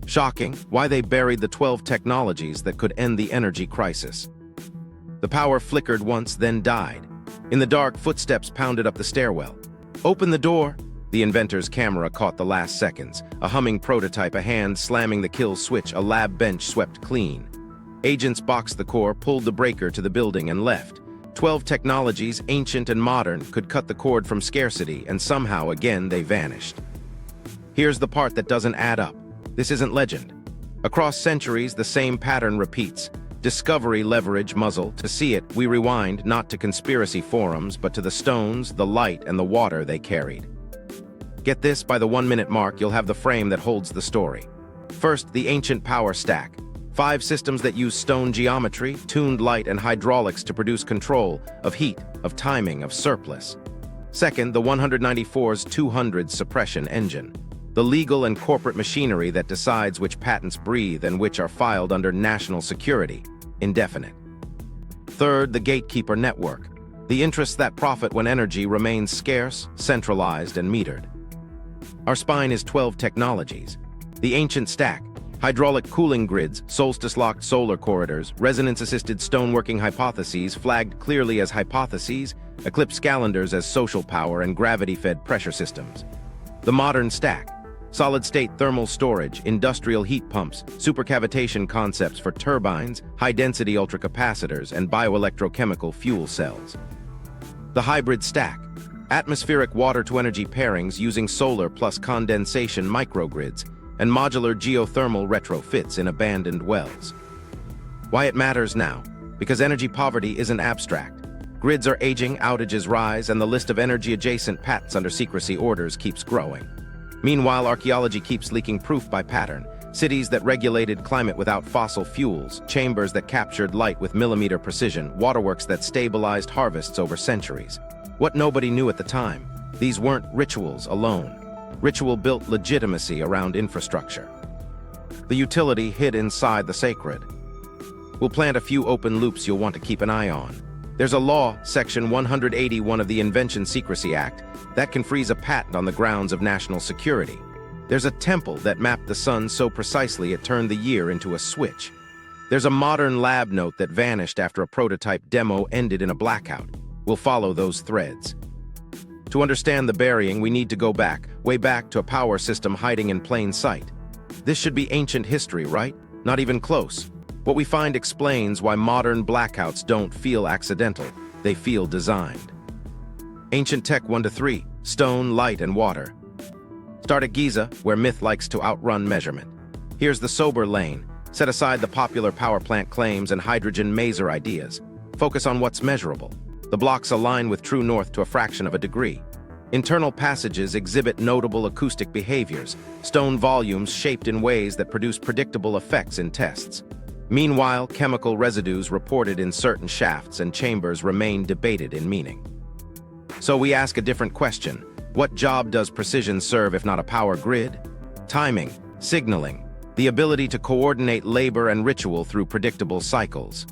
Shocking, why they buried the 12 technologies that could end the energy crisis. The power flickered once, then died. In the dark, footsteps pounded up the stairwell. Open the door! The inventor's camera caught the last seconds. A humming prototype, a hand slamming the kill switch, a lab bench swept clean. Agents boxed the core, pulled the breaker to the building, and left. 12 technologies, ancient and modern, could cut the cord from scarcity, and somehow, again, they vanished. Here's the part that doesn't add up. This isn't legend. Across centuries, the same pattern repeats. Discovery, leverage, muzzle. To see it, we rewind not to conspiracy forums, but to the stones, the light, and the water they carried. Get this, by the 1-minute mark, you'll have the frame that holds the story. First, the ancient power stack. 5 systems that use stone geometry, tuned light, and hydraulics to produce control of heat, of timing, of surplus. Second, the 194's 200 Suppression Engine. The legal and corporate machinery that decides which patents breathe and which are filed under national security, indefinite. Third, the Gatekeeper network. The interests that profit when energy remains scarce, centralized, and metered. Our spine is 12 technologies. The ancient stack, hydraulic cooling grids, solstice-locked solar corridors, resonance-assisted stoneworking hypotheses flagged clearly as hypotheses, eclipse calendars as social power, and gravity-fed pressure systems. The modern stack, solid-state thermal storage, industrial heat pumps, supercavitation concepts for turbines, high-density ultracapacitors, and bioelectrochemical fuel cells. The hybrid stack, atmospheric water-to-energy pairings using solar plus condensation microgrids, and modular geothermal retrofits in abandoned wells. Why it matters now? Because energy poverty isn't abstract. Grids are aging, outages rise, and the list of energy-adjacent patents under secrecy orders keeps growing. Meanwhile, archaeology keeps leaking proof by pattern. Cities that regulated climate without fossil fuels, chambers that captured light with millimeter precision, waterworks that stabilized harvests over centuries. What nobody knew at the time, these weren't rituals alone. Ritual built legitimacy around infrastructure. The utility hid inside the sacred. We'll plant a few open loops you'll want to keep an eye on. There's a law, Section 181 of the Invention Secrecy Act, that can freeze a patent on the grounds of national security. There's a temple that mapped the sun so precisely it turned the year into a switch. There's a modern lab note that vanished after a prototype demo ended in a blackout. We'll follow those threads. To understand the burying, we need to go back, way back to a power system hiding in plain sight. This should be ancient history, right? Not even close. What we find explains why modern blackouts don't feel accidental, they feel designed. Ancient Tech 1 to 3, stone, light, and water. Start at Giza, where myth likes to outrun measurement. Here's the sober lane. Set aside the popular power plant claims and hydrogen maser ideas. Focus on what's measurable. The blocks align with true north to a fraction of a degree. Internal passages exhibit notable acoustic behaviors, stone volumes shaped in ways that produce predictable effects in tests. Meanwhile, chemical residues reported in certain shafts and chambers remain debated in meaning. So we ask a different question. What job does precision serve if not a power grid? Timing, signaling, the ability to coordinate labor and ritual through predictable cycles.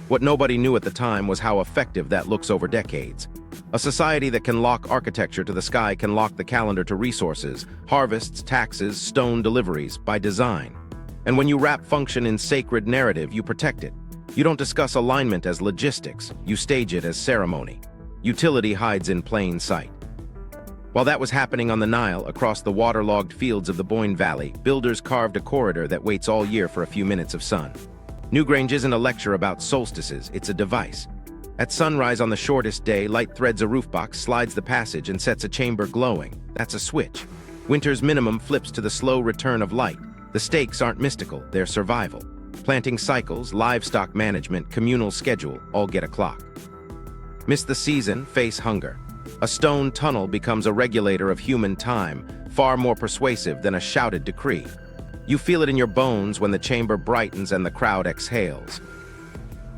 What nobody knew at the time was how effective that looks over decades. A society that can lock architecture to the sky can lock the calendar to resources, harvests, taxes, stone deliveries, by design. And when you wrap function in sacred narrative, you protect it. You don't discuss alignment as logistics, you stage it as ceremony. Utility hides in plain sight. While that was happening on the Nile, across the waterlogged fields of the Boyne Valley, builders carved a corridor that waits all year for a few minutes of sun. Newgrange isn't a lecture about solstices, it's a device. At sunrise on the shortest day, light threads a roof box, slides the passage, and sets a chamber glowing. That's a switch. Winter's minimum flips to the slow return of light. The stakes aren't mystical, they're survival. Planting cycles, livestock management, communal schedule, all get a clock. Miss the season, face hunger. A stone tunnel becomes a regulator of human time, far more persuasive than a shouted decree. You feel it in your bones when the chamber brightens and the crowd exhales.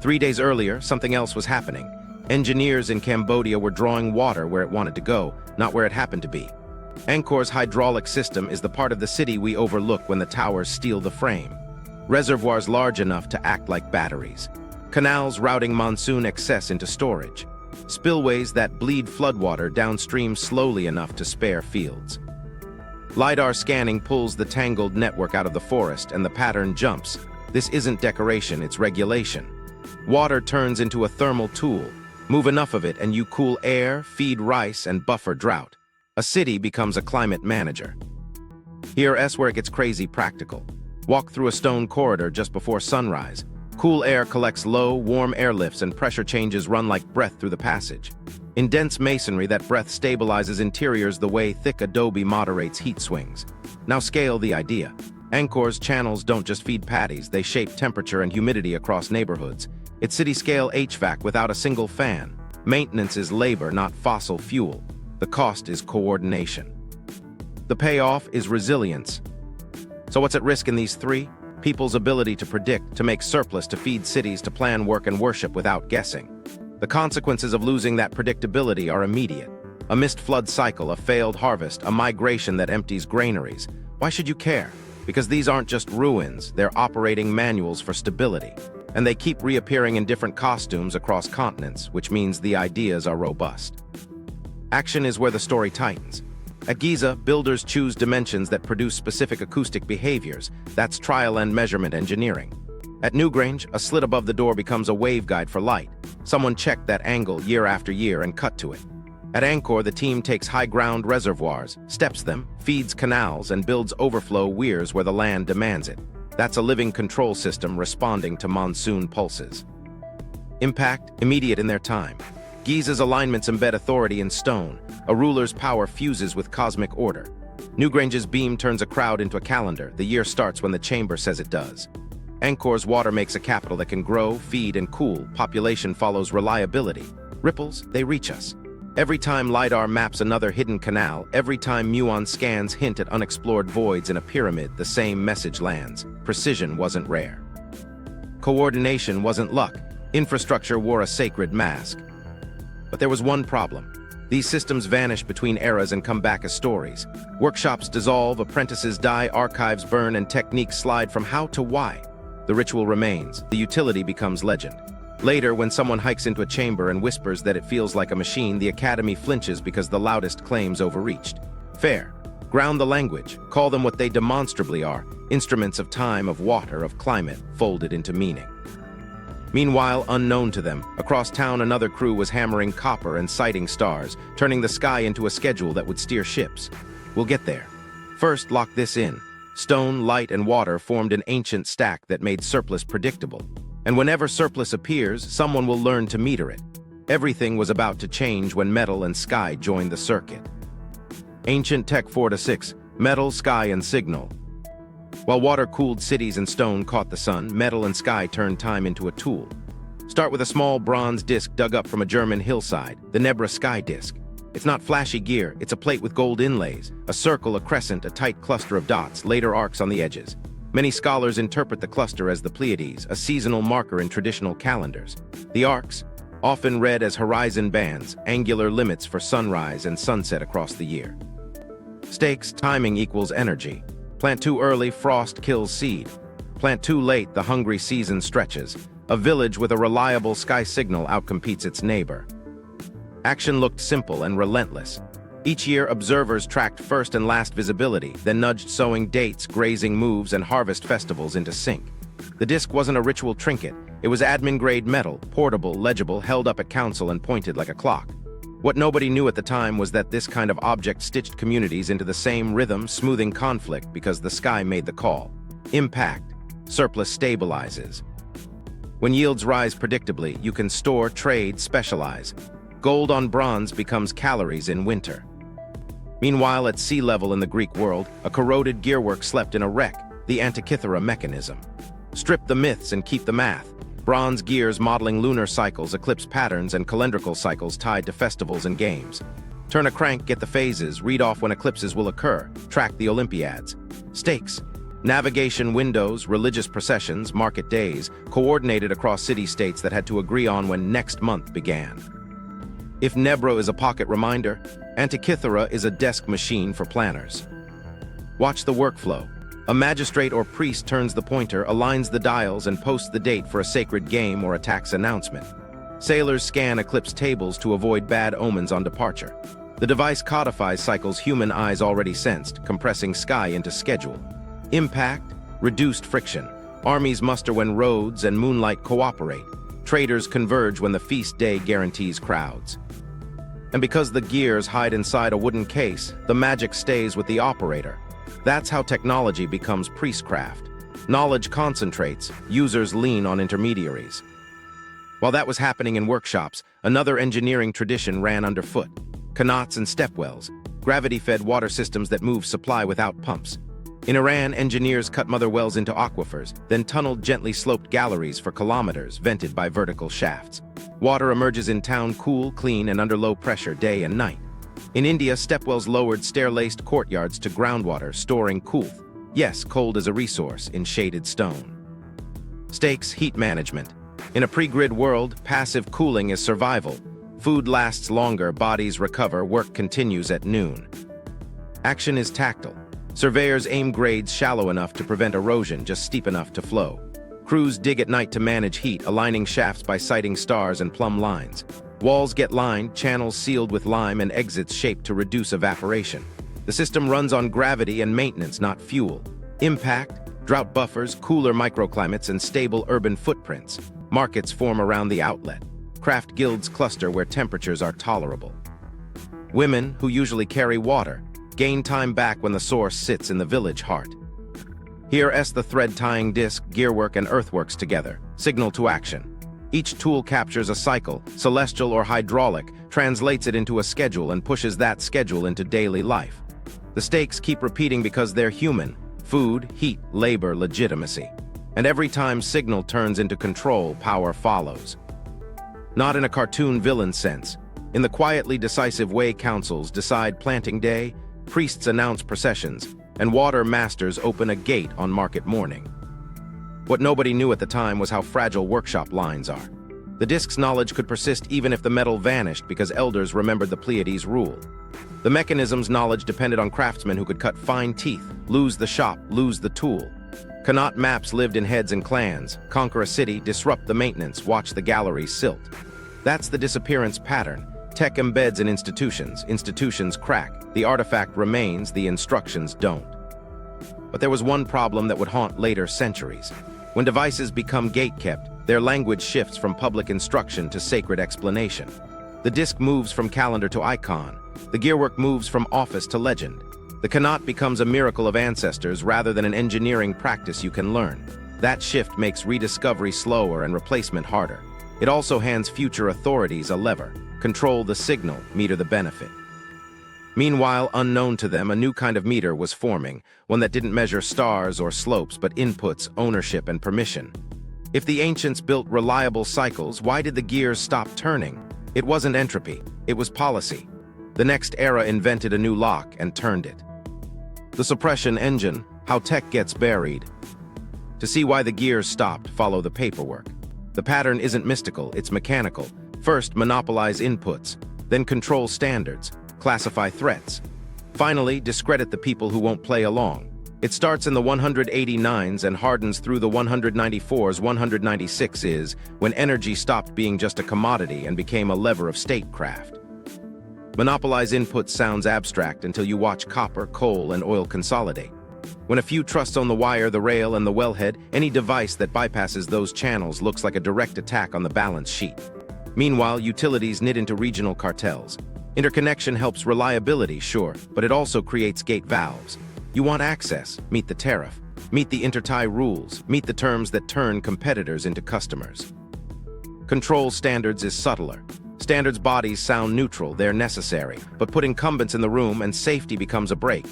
3 days earlier, something else was happening. Engineers in Cambodia were drawing water where it wanted to go, not where it happened to be. Angkor's hydraulic system is the part of the city we overlook when the towers steal the frame. Reservoirs large enough to act like batteries. Canals routing monsoon excess into storage. Spillways that bleed floodwater downstream slowly enough to spare fields. LiDAR scanning pulls the tangled network out of the forest and the pattern jumps. This isn't decoration, it's regulation. Water turns into a thermal tool. Move enough of it and you cool air, feed rice, and buffer drought. A city becomes a climate manager. Here's where it gets crazy practical. Walk through a stone corridor just before sunrise. Cool air collects low, warm airlifts and pressure changes run like breath through the passage. In dense masonry, that breath stabilizes interiors the way thick adobe moderates heat swings. Now scale the idea. Angkor's channels don't just feed patties, they shape temperature and humidity across neighborhoods. It's city-scale HVAC without a single fan. Maintenance is labor, not fossil fuel. The cost is coordination. The payoff is resilience. So what's at risk in these three? People's ability to predict, to make surplus, to feed cities, to plan work and worship without guessing. The consequences of losing that predictability are immediate. A missed flood cycle, a failed harvest, a migration that empties granaries. Why should you care? Because these aren't just ruins, they're operating manuals for stability. And they keep reappearing in different costumes across continents, which means the ideas are robust. Action is where the story tightens. At Giza, builders choose dimensions that produce specific acoustic behaviors. That's trial and measurement engineering. At Newgrange, a slit above the door becomes a waveguide for light. Someone checked that angle year after year and cut to it. At Angkor, the team takes high-ground reservoirs, steps them, feeds canals, and builds overflow weirs where the land demands it. That's a living control system responding to monsoon pulses. Impact, immediate in their time. Giza's alignments embed authority in stone. A ruler's power fuses with cosmic order. Newgrange's beam turns a crowd into a calendar. The year starts when the chamber says it does. Angkor's water makes a capital that can grow, feed, and cool. Population follows reliability. Ripples, they reach us. Every time LiDAR maps another hidden canal, every time muon scans hint at unexplored voids in a pyramid, the same message lands. Precision wasn't rare. Coordination wasn't luck. Infrastructure wore a sacred mask. But there was one problem. These systems vanish between eras and come back as stories. Workshops dissolve, apprentices die, archives burn, and techniques slide from how to why. The ritual remains. The utility becomes legend. Later, when someone hikes into a chamber and whispers that it feels like a machine, the Academy flinches because the loudest claims overreached. Fair. Ground the language. Call them what they demonstrably are. Instruments of time, of water, of climate, folded into meaning. Meanwhile, unknown to them, across town another crew was hammering copper and sighting stars, turning the sky into a schedule that would steer ships. We'll get there. First, lock this in. Stone, light, and water formed an ancient stack that made surplus predictable. And whenever surplus appears, someone will learn to meter it. Everything was about to change when metal and sky joined the circuit. Ancient Tech 4-6, metal, sky, and signal. While water cooled cities and stone caught the sun, metal and sky turned time into a tool. Start with a small bronze disc dug up from a German hillside, the Nebra sky disc. It's not flashy gear, it's a plate with gold inlays, a circle, a crescent, a tight cluster of dots, later arcs on the edges. Many scholars interpret the cluster as the Pleiades, a seasonal marker in traditional calendars. The arcs, often read as horizon bands, angular limits for sunrise and sunset across the year. Stakes, timing equals energy. Plant too early, frost kills seed. Plant too late, the hungry season stretches. A village with a reliable sky signal outcompetes its neighbor. Action looked simple and relentless. Each year, observers tracked first and last visibility, then nudged sowing dates, grazing moves, and harvest festivals into sync. The disc wasn't a ritual trinket. It was admin-grade metal, portable, legible, held up at council and pointed like a clock. What nobody knew at the time was that this kind of object stitched communities into the same rhythm, smoothing conflict because the sky made the call. Impact. Surplus stabilizes. When yields rise predictably, you can store, trade, specialize. Gold on bronze becomes calories in winter. Meanwhile, at sea level in the Greek world, a corroded gearwork slept in a wreck, the Antikythera mechanism. Strip the myths and keep the math. Bronze gears modeling lunar cycles, eclipse patterns, and calendrical cycles tied to festivals and games. Turn a crank, get the phases, read off when eclipses will occur, track the Olympiads. Stakes. Navigation windows, religious processions, market days, coordinated across city-states that had to agree on when next month began. If Nebra is a pocket reminder, Antikythera is a desk machine for planners. Watch the workflow. A magistrate or priest turns the pointer, aligns the dials, and posts the date for a sacred game or a tax announcement. Sailors scan eclipse tables to avoid bad omens on departure. The device codifies cycles human eyes already sensed, compressing sky into schedule. Impact, reduced friction. Armies muster when roads and moonlight cooperate. Traders converge when the feast day guarantees crowds. And because the gears hide inside a wooden case, the magic stays with the operator. That's how technology becomes priestcraft. Knowledge concentrates, users lean on intermediaries. While that was happening in workshops, another engineering tradition ran underfoot. Qanats and stepwells, gravity-fed water systems that move supply without pumps. In Iran, engineers cut mother wells into aquifers, then tunneled gently sloped galleries for kilometers, vented by vertical shafts. Water emerges in town cool, clean, and under low pressure day and night. In India, stepwells lowered stair-laced courtyards to groundwater, storing cool. Yes, cold as a resource in shaded stone. Stakes, heat management. In a pre-grid world, passive cooling is survival. Food lasts longer, bodies recover, work continues at noon. Action is tactile. Surveyors aim grades shallow enough to prevent erosion, just steep enough to flow. Crews dig at night to manage heat, aligning shafts by sighting stars and plumb lines. Walls get lined, channels sealed with lime, and exits shaped to reduce evaporation. The system runs on gravity and maintenance, not fuel. Impact, drought buffers, cooler microclimates, and stable urban footprints. Markets form around the outlet. Craft guilds cluster where temperatures are tolerable. Women, who usually carry water, gain time back when the source sits in the village heart. Here the thread-tying disc, gearwork, and earthworks together, signal to action. Each tool captures a cycle, celestial or hydraulic, translates it into a schedule, and pushes that schedule into daily life. The stakes keep repeating because they're human: food, heat, labor, legitimacy. And every time signal turns into control, power follows. Not in a cartoon villain sense. In the quietly decisive way councils decide planting day, priests announce processions, and water masters open a gate on market morning. What nobody knew at the time was how fragile workshop lines are. The disk's knowledge could persist even if the metal vanished because elders remembered the Pleiades rule. The mechanism's knowledge depended on craftsmen who could cut fine teeth, lose the shop, lose the tool. Qanat maps lived in heads and clans, conquer a city, disrupt the maintenance, watch the galleries silt. That's the disappearance pattern. Tech embeds in institutions, institutions crack, the artifact remains, the instructions don't. But there was one problem that would haunt later centuries. When devices become gate-kept, their language shifts from public instruction to sacred explanation. The disk moves from calendar to icon. The gearwork moves from office to legend. The Qanat becomes a miracle of ancestors rather than an engineering practice you can learn. That shift makes rediscovery slower and replacement harder. It also hands future authorities a lever. Control the signal, meter the benefit. Meanwhile, unknown to them, a new kind of meter was forming, one that didn't measure stars or slopes, but inputs, ownership, and permission. If the ancients built reliable cycles, why did the gears stop turning? It wasn't entropy, it was policy. The next era invented a new lock and turned it. The Suppression Engine, how tech gets buried. To see why the gears stopped, follow the paperwork. The pattern isn't mystical, it's mechanical. First, monopolize inputs, then control standards, classify threats. Finally, discredit the people who won't play along. It starts in the 189s and hardens through the 194s. 196 is when energy stopped being just a commodity and became a lever of statecraft. Monopolize inputs sounds abstract until you watch copper, coal, and oil consolidate. When a few trusts own the wire, the rail, and the wellhead, any device that bypasses those channels looks like a direct attack on the balance sheet. Meanwhile, utilities knit into regional cartels. Interconnection helps reliability, sure, but it also creates gate valves. You want access, meet the tariff. Meet the intertie rules, meet the terms that turn competitors into customers. Control standards is subtler. Standards bodies sound neutral, they're necessary, but put incumbents in the room and safety becomes a break.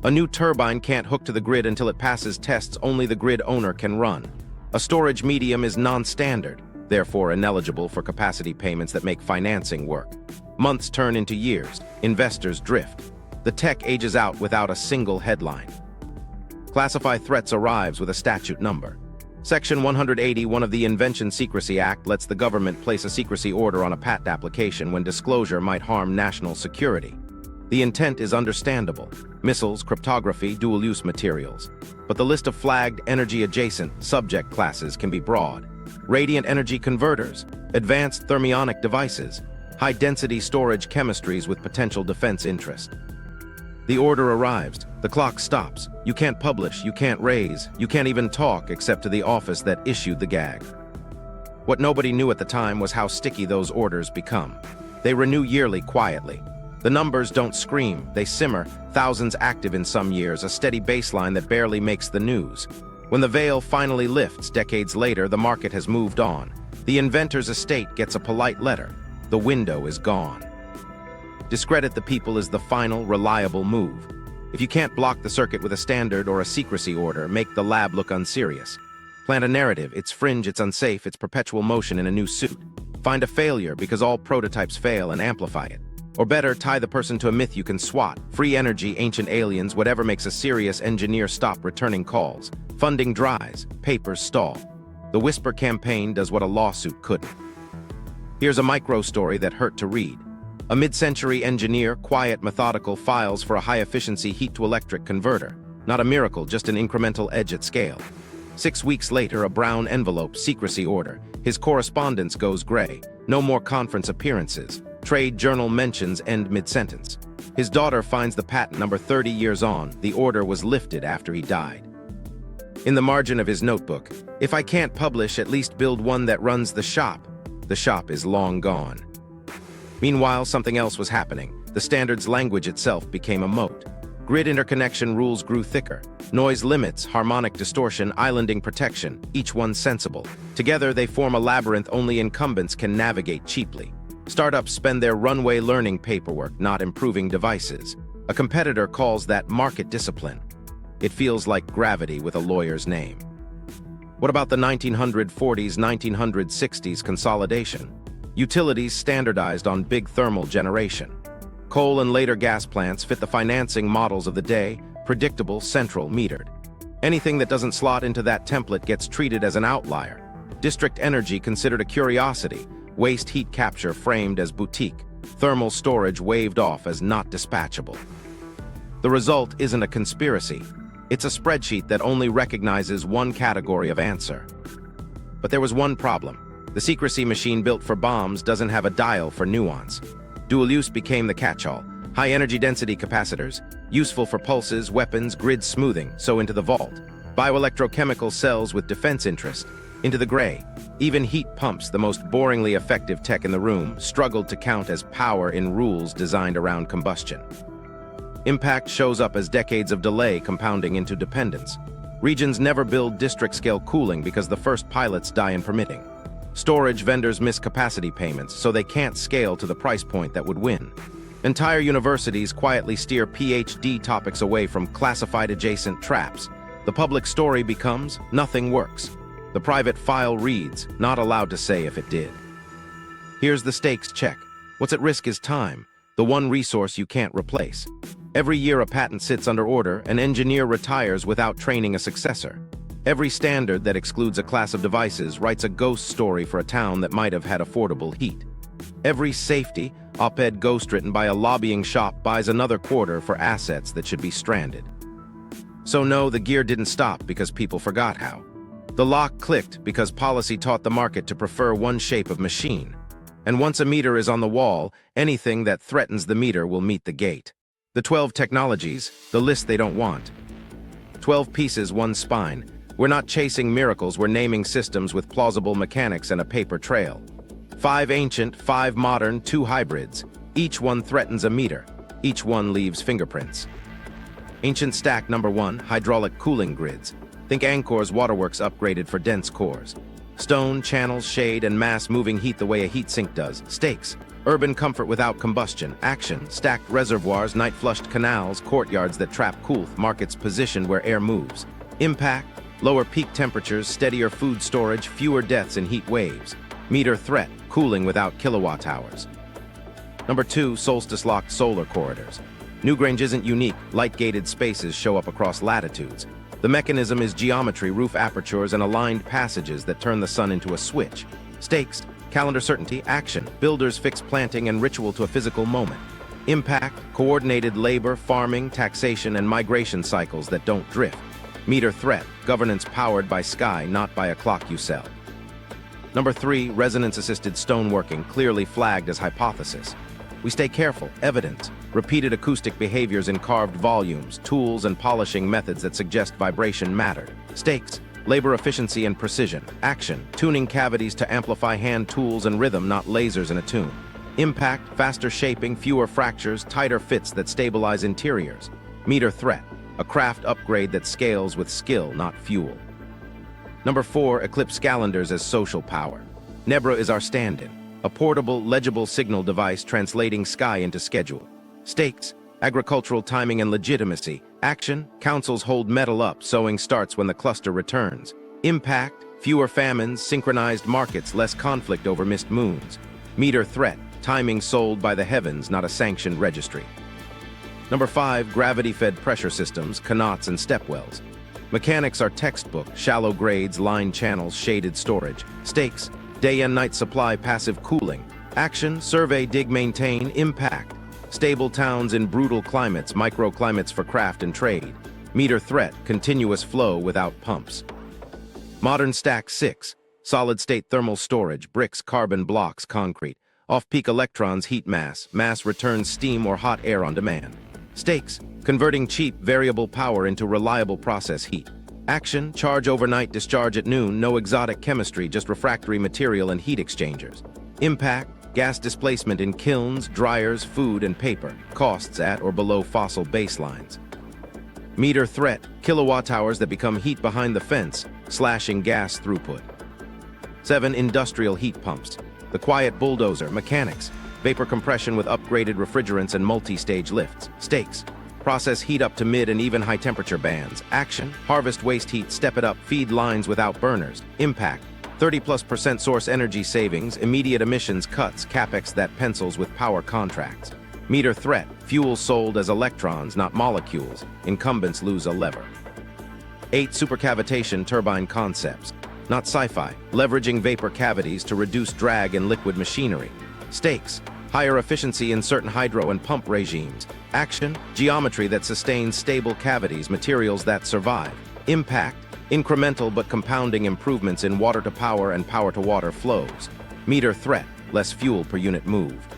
A new turbine can't hook to the grid until it passes tests only the grid owner can run. A storage medium is non-standard, therefore ineligible for capacity payments that make financing work. Months turn into years, investors drift. The tech ages out without a single headline. Classify threats arrives with a statute number. Section 181 of the Invention Secrecy Act lets the government place a secrecy order on a patent application when disclosure might harm national security. The intent is understandable: missiles, cryptography, dual-use materials. But the list of flagged, energy-adjacent subject classes can be broad. Radiant energy converters, advanced thermionic devices, high-density storage chemistries with potential defense interest. The order arrives, the clock stops, you can't publish, you can't raise, you can't even talk except to the office that issued the gag. What nobody knew at the time was how sticky those orders become. They renew yearly quietly. The numbers don't scream, they simmer, thousands active in some years, a steady baseline that barely makes the news. When the veil finally lifts decades later, the market has moved on. The inventor's estate gets a polite letter. The window is gone. Discredit the people is the final, reliable move. If you can't block the circuit with a standard or a secrecy order, make the lab look unserious. Plant a narrative, it's fringe, it's unsafe, it's perpetual motion in a new suit. Find a failure because all prototypes fail and amplify it. Or better, tie the person to a myth you can swat. Free energy, ancient aliens, whatever makes a serious engineer stop returning calls. Funding dries, papers stall. The Whisper campaign does what a lawsuit couldn't. Here's a micro story that hurt to read. A mid-century engineer, quiet, methodical, files for a high-efficiency heat-to-electric converter. Not a miracle, just an incremental edge at scale. 6 weeks later, a brown envelope, secrecy order. His correspondence goes gray. No more conference appearances. Trade journal mentions end mid-sentence. His daughter finds the patent number 30 years on. The order was lifted after he died. In the margin of his notebook, if I can't publish, at least build one that runs the shop. The shop is long gone. Meanwhile, something else was happening. The standard's language itself became a moat. Grid interconnection rules grew thicker. Noise limits, harmonic distortion, islanding protection, each one sensible. Together, they form a labyrinth only incumbents can navigate cheaply. Startups spend their runway learning paperwork, not improving devices. A competitor calls that market discipline. It feels like gravity with a lawyer's name. What about the 1940s, 1960s consolidation? Utilities standardized on big thermal generation. Coal and later gas plants fit the financing models of the day, predictable, central, metered. Anything that doesn't slot into that template gets treated as an outlier. District energy considered a curiosity, waste heat capture framed as boutique, thermal storage waved off as not dispatchable. The result isn't a conspiracy. It's a spreadsheet that only recognizes one category of answer. But there was one problem. The secrecy machine built for bombs doesn't have a dial for nuance. Dual use became the catch-all. High energy density capacitors, useful for pulses, weapons, grid smoothing, so into the vault. Bioelectrochemical cells with defense interest, into the gray. Even heat pumps, the most boringly effective tech in the room, struggled to count as power in rules designed around combustion. Impact shows up as decades of delay compounding into dependence. Regions never build district-scale cooling because the first pilots die in permitting. Storage vendors miss capacity payments, so they can't scale to the price point that would win. Entire universities quietly steer PhD topics away from classified adjacent traps. The public story becomes, nothing works. The private file reads, not allowed to say if it did. Here's the stakes check. What's at risk is time, the one resource you can't replace. Every year a patent sits under order, an engineer retires without training a successor. Every standard that excludes a class of devices writes a ghost story for a town that might have had affordable heat. Every safety, op-ed ghost written by a lobbying shop buys another quarter for assets that should be stranded. So no, the gear didn't stop because people forgot how. The lock clicked because policy taught the market to prefer one shape of machine. And once a meter is on the wall, anything that threatens the meter will meet the gate. The 12 technologies, the list they don't want. 12 pieces, one spine. We're not chasing miracles, we're naming systems with plausible mechanics and a paper trail. 5 ancient, 5 modern, 2 hybrids. Each one threatens a meter. Each one leaves fingerprints. Ancient stack number 1, hydraulic cooling grids. Think Angkor's waterworks upgraded for dense cores. Stone, channels, shade, and mass moving heat the way a heat sink does. Stakes. Urban comfort without combustion. Action. Stacked reservoirs, night-flushed canals, courtyards that trap cool, markets positioned where air moves. Impact. Lower peak temperatures, steadier food storage, fewer deaths in heat waves. Meter threat, cooling without kilowatt hours. Number 2, solstice-locked solar corridors. Newgrange isn't unique, light-gated spaces show up across latitudes. The mechanism is geometry, roof apertures, and aligned passages that turn the sun into a switch. Stakes, calendar certainty, action. Builders fix planting and ritual to a physical moment. Impact, coordinated labor, farming, taxation, and migration cycles that don't drift. Meter threat, governance powered by sky, not by a clock you sell. Number 3, resonance-assisted stoneworking, clearly flagged as hypothesis. We stay careful, evidence, repeated acoustic behaviors in carved volumes, tools and polishing methods that suggest vibration mattered. Stakes, labor efficiency and precision. Action, tuning cavities to amplify hand tools and rhythm, not lasers in a tune. Impact, faster shaping, fewer fractures, tighter fits that stabilize interiors. Meter threat, a craft upgrade that scales with skill, not fuel. Number 4, eclipse calendars as social power. Nebra is our stand-in, a portable, legible signal device translating sky into schedule. Stakes, agricultural timing and legitimacy. Action, councils hold metal up, sowing starts when the cluster returns. Impact, fewer famines, synchronized markets, less conflict over missed moons. Meter threat, timing sold by the heavens, not a sanctioned registry. Number 5, gravity-fed pressure systems, canots and stepwells. Mechanics are textbook, shallow grades, line channels, shaded storage. Stakes, day and night supply, passive cooling. Action, survey, dig, maintain. Impact, stable towns in brutal climates, microclimates for craft and trade. Meter threat, continuous flow without pumps. Modern stack 6, solid-state thermal storage, bricks, carbon blocks, concrete. Off-peak electrons, heat mass returns steam or hot air on demand. Stakes, converting cheap, variable power into reliable process heat. Action, charge overnight, discharge at noon, no exotic chemistry, just refractory material and heat exchangers. Impact, gas displacement in kilns, dryers, food, and paper, costs at or below fossil baselines. Meter threat, kilowatt-hours that become heat behind the fence, slashing gas throughput. 7, industrial heat pumps. The quiet bulldozer, mechanics, vapor compression with upgraded refrigerants and multi-stage lifts. Stakes, process heat up to mid and even high temperature bands. Action, harvest waste heat, step it up, feed lines without burners. Impact, 30+% source energy savings, immediate emissions cuts, capex that pencils with power contracts. Meter threat, fuel sold as electrons, not molecules. Incumbents lose a lever. 8, supercavitation turbine concepts. Not sci-fi, leveraging vapor cavities to reduce drag in liquid machinery. Stakes, higher efficiency in certain hydro and pump regimes. Action, geometry that sustains stable cavities, materials that survive. Impact, incremental but compounding improvements in water-to-power and power-to-water flows. Meter threat, less fuel per unit moved.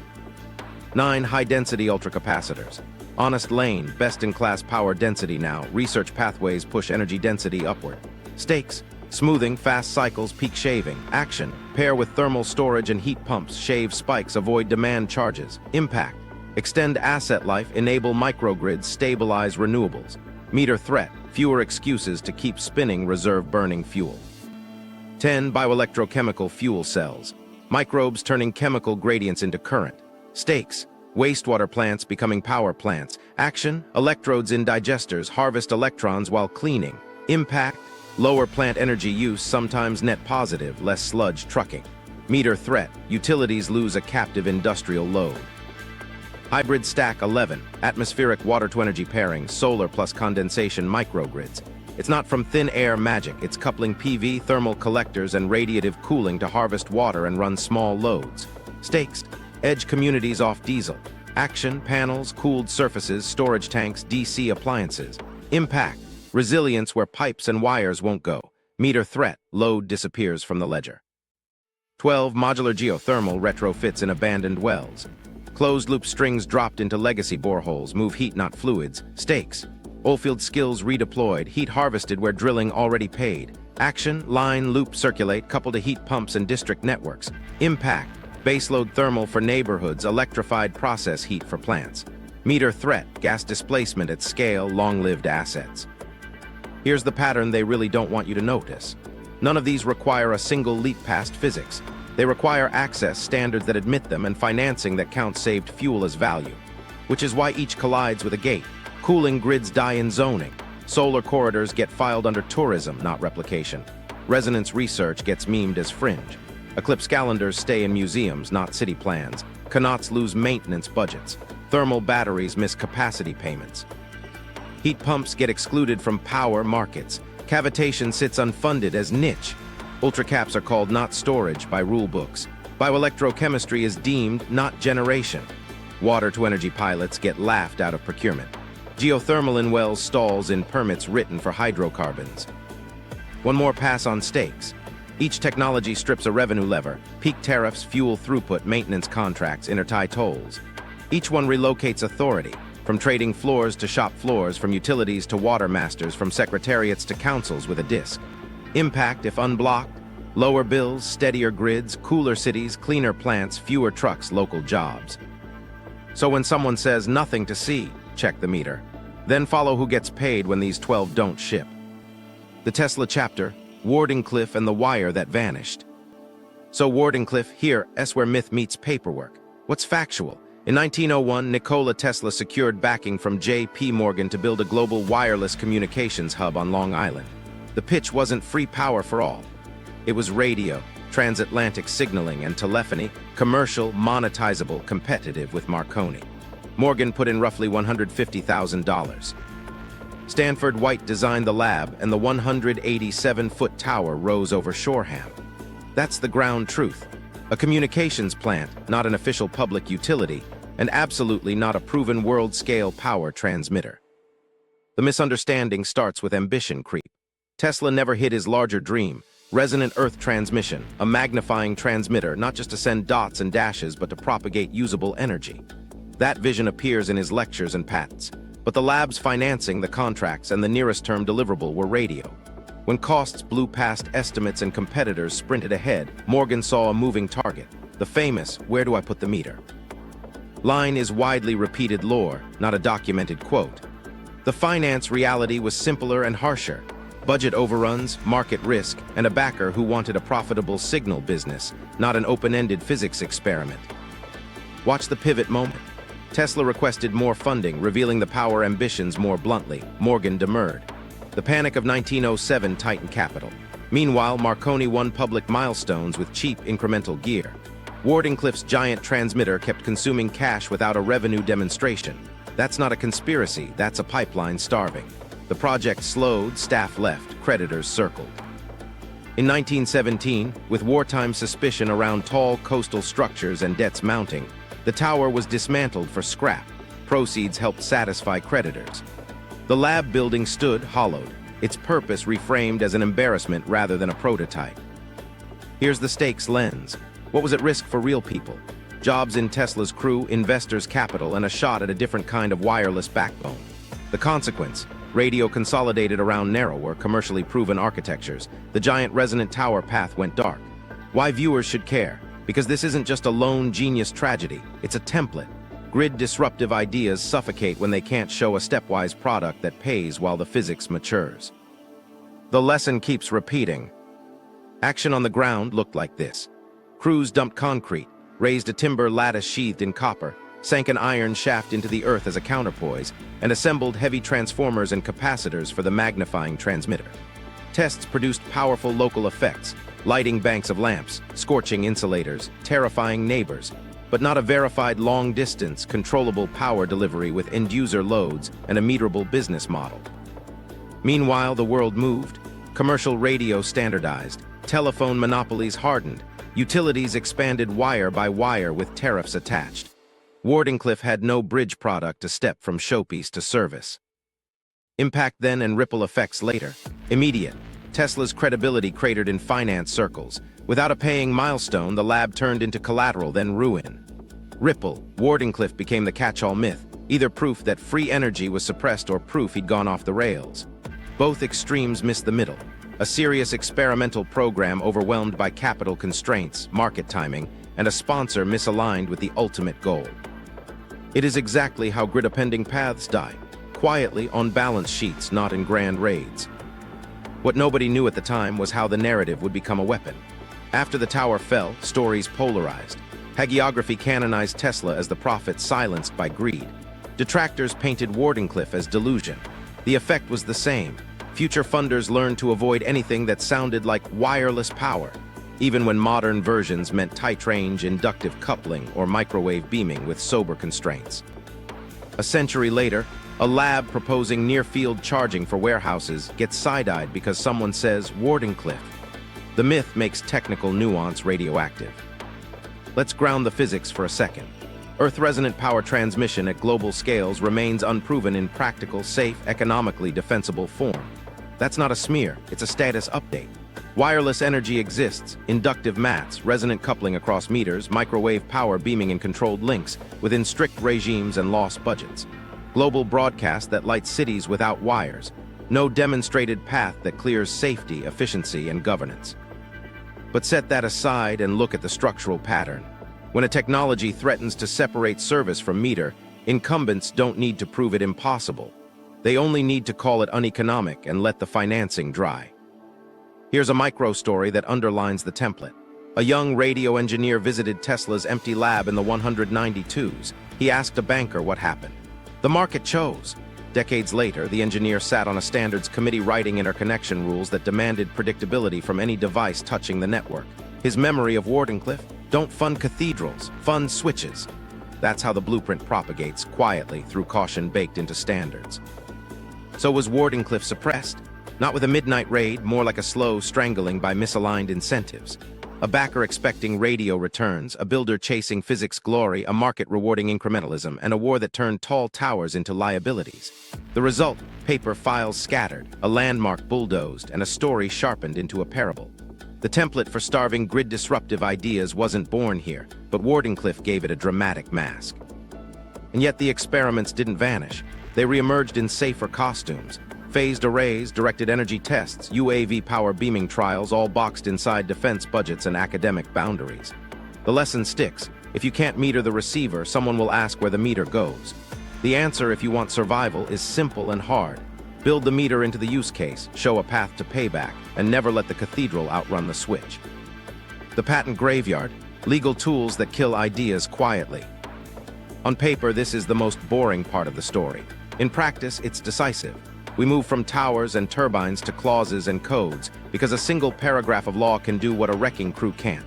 9, high-density ultracapacitors. Honest lane, best-in-class power density now. Research pathways push energy density upward. Stakes, smoothing, fast cycles, peak shaving. Action, pair with thermal storage and heat pumps, shave spikes, avoid demand charges. Impact, extend asset life, enable microgrids, stabilize renewables. Meter threat, fewer excuses to keep spinning reserve burning fuel. 10, bioelectrochemical fuel cells. Microbes turning chemical gradients into current. Stakes, wastewater plants becoming power plants. Action, electrodes in digesters, harvest electrons while cleaning. Impact, lower plant energy use, sometimes net positive, less sludge trucking. Meter threat, utilities lose a captive industrial load. Hybrid stack 11, atmospheric water-to-energy pairing, solar plus condensation microgrids. It's not from thin air magic, it's coupling PV, thermal collectors, and radiative cooling to harvest water and run small loads. Stakes, edge communities off diesel. Action, panels, cooled surfaces, storage tanks, DC appliances. Impact, resilience where pipes and wires won't go. Meter threat, load disappears from the ledger. 12, modular geothermal retrofits in abandoned wells. Closed-loop strings dropped into legacy boreholes, move heat not fluids. Stakes, oilfield skills redeployed, heat harvested where drilling already paid. Action, line, loop, circulate, coupled to heat pumps and district networks. Impact, baseload thermal for neighborhoods, electrified process heat for plants. Meter threat, gas displacement at scale, long-lived assets. Here's the pattern they really don't want you to notice. None of these require a single leap past physics. They require access, standards that admit them, and financing that counts saved fuel as value. Which is why each collides with a gate. Cooling grids die in zoning. Solar corridors get filed under tourism, not replication. Resonance research gets memed as fringe. Eclipse calendars stay in museums, not city plans. Canots lose maintenance budgets. Thermal batteries miss capacity payments. Heat pumps get excluded from power markets. Cavitation sits unfunded as niche. Ultracaps are called not storage by rule books. Bioelectrochemistry is deemed not generation. Water-to-energy pilots get laughed out of procurement. Geothermal in wells stalls in permits written for hydrocarbons. One more pass on stakes. Each technology strips a revenue lever: peak tariffs, fuel throughput, maintenance contracts, intertie tolls. Each one relocates authority, from trading floors to shop floors, from utilities to water masters, from secretariats to councils with a disk. Impact, if unblocked: lower bills, steadier grids, cooler cities, cleaner plants, fewer trucks, local jobs. So when someone says nothing to see, check the meter. Then follow who gets paid when these 12 don't ship. The Tesla chapter, Wardenclyffe and the wire that vanished. So Wardenclyffe, here's where myth meets paperwork. What's factual? In 1901, Nikola Tesla secured backing from J.P. Morgan to build a global wireless communications hub on Long Island. The pitch wasn't free power for all. It was radio, transatlantic signaling and telephony, commercial, monetizable, competitive with Marconi. Morgan put in roughly $150,000. Stanford White designed the lab, and the 187-foot tower rose over Shoreham. That's the ground truth. A communications plant, not an official public utility, and absolutely not a proven world-scale power transmitter. The misunderstanding starts with ambition creep. Tesla never hid his larger dream: resonant Earth transmission, a magnifying transmitter, not just to send dots and dashes, but to propagate usable energy. That vision appears in his lectures and patents. But the lab's financing, the contracts, and the nearest-term deliverable were radio. When costs blew past estimates and competitors sprinted ahead, Morgan saw a moving target: the famous "where do I put the meter?" line is widely repeated lore, not a documented quote. The finance reality was simpler and harsher: budget overruns, market risk, and a backer who wanted a profitable signal business, not an open-ended physics experiment. Watch the pivot moment. Tesla requested more funding, revealing the power ambitions more bluntly. Morgan demurred. The panic of 1907 tightened capital. Meanwhile, Marconi won public milestones with cheap incremental gear. Wardenclyffe's giant transmitter kept consuming cash without a revenue demonstration. That's not a conspiracy, that's a pipeline starving. The project slowed, staff left, creditors circled. In 1917, with wartime suspicion around tall coastal structures and debts mounting, the tower was dismantled for scrap. Proceeds helped satisfy creditors. The lab building stood hollowed, its purpose reframed as an embarrassment rather than a prototype. Here's the stakes lens. What was at risk for real people? Jobs in Tesla's crew, investors' capital, and a shot at a different kind of wireless backbone. The consequence: radio consolidated around narrower, commercially proven architectures. The giant resonant tower path went dark. Why viewers should care? Because this isn't just a lone genius tragedy, it's a template. Grid-disruptive ideas suffocate when they can't show a stepwise product that pays while the physics matures. The lesson keeps repeating. Action on the ground looked like this. Crews dumped concrete, raised a timber lattice sheathed in copper, sank an iron shaft into the earth as a counterpoise, and assembled heavy transformers and capacitors for the magnifying transmitter. Tests produced powerful local effects: lighting banks of lamps, scorching insulators, terrifying neighbors, but not a verified long-distance, controllable power delivery with end-user loads and a meterable business model. Meanwhile, the world moved. Commercial radio standardized, telephone monopolies hardened, utilities expanded wire by wire with tariffs attached. Wardenclyffe had no bridge product to step from showpiece to service. Impact then and ripple effects later. Immediate. Tesla's credibility cratered in finance circles. Without a paying milestone, the lab turned into collateral, then ruin. Ripple. Wardenclyffe became the catch-all myth, either proof that free energy was suppressed or proof he'd gone off the rails. Both extremes missed the middle. A serious experimental program overwhelmed by capital constraints, market timing, and a sponsor misaligned with the ultimate goal. It is exactly how grid-appending paths die, quietly on balance sheets, not in grand raids. What nobody knew at the time was how the narrative would become a weapon. After the tower fell, stories polarized. Hagiography canonized Tesla as the prophet silenced by greed. Detractors painted Wardenclyffe as delusion. The effect was the same. Future funders learned to avoid anything that sounded like wireless power, even when modern versions meant tight-range inductive coupling or microwave beaming with sober constraints. A century later, a lab proposing near-field charging for warehouses gets side-eyed because someone says Wardenclyffe. The myth makes technical nuance radioactive. Let's ground the physics for a second. Earth-resonant power transmission at global scales remains unproven in practical, safe, economically defensible form. That's not a smear, it's a status update. Wireless energy exists, inductive mats, resonant coupling across meters, microwave power beaming in controlled links, within strict regimes and lost budgets. Global broadcast that lights cities without wires. No demonstrated path that clears safety, efficiency, and governance. But set that aside and look at the structural pattern. When a technology threatens to separate service from meter, incumbents don't need to prove it impossible. They only need to call it uneconomic and let the financing dry. Here's a micro-story that underlines the template. A young radio engineer visited Tesla's empty lab in the 192s. He asked a banker what happened. The market chose. Decades later, the engineer sat on a standards committee writing interconnection rules that demanded predictability from any device touching the network. His memory of Wardenclyffe: don't fund cathedrals, fund switches. That's how the blueprint propagates, quietly, through caution baked into standards. So was Wardenclyffe suppressed? Not with a midnight raid, more like a slow strangling by misaligned incentives. A backer expecting radio returns, a builder chasing physics glory, a market rewarding incrementalism, and a war that turned tall towers into liabilities. The result: paper files scattered, a landmark bulldozed, and a story sharpened into a parable. The template for starving grid-disruptive ideas wasn't born here, but Wardenclyffe gave it a dramatic mask. And yet the experiments didn't vanish. They reemerged in safer costumes. Phased arrays, directed energy tests, UAV power beaming trials, all boxed inside defense budgets and academic boundaries. The lesson sticks. If you can't meter the receiver, someone will ask where the meter goes. The answer, if you want survival, is simple and hard. Build the meter into the use case, show a path to payback, and never let the cathedral outrun the switch. The patent graveyard: legal tools that kill ideas quietly. On paper, this is the most boring part of the story. In practice, it's decisive. We move from towers and turbines to clauses and codes, because a single paragraph of law can do what a wrecking crew can't.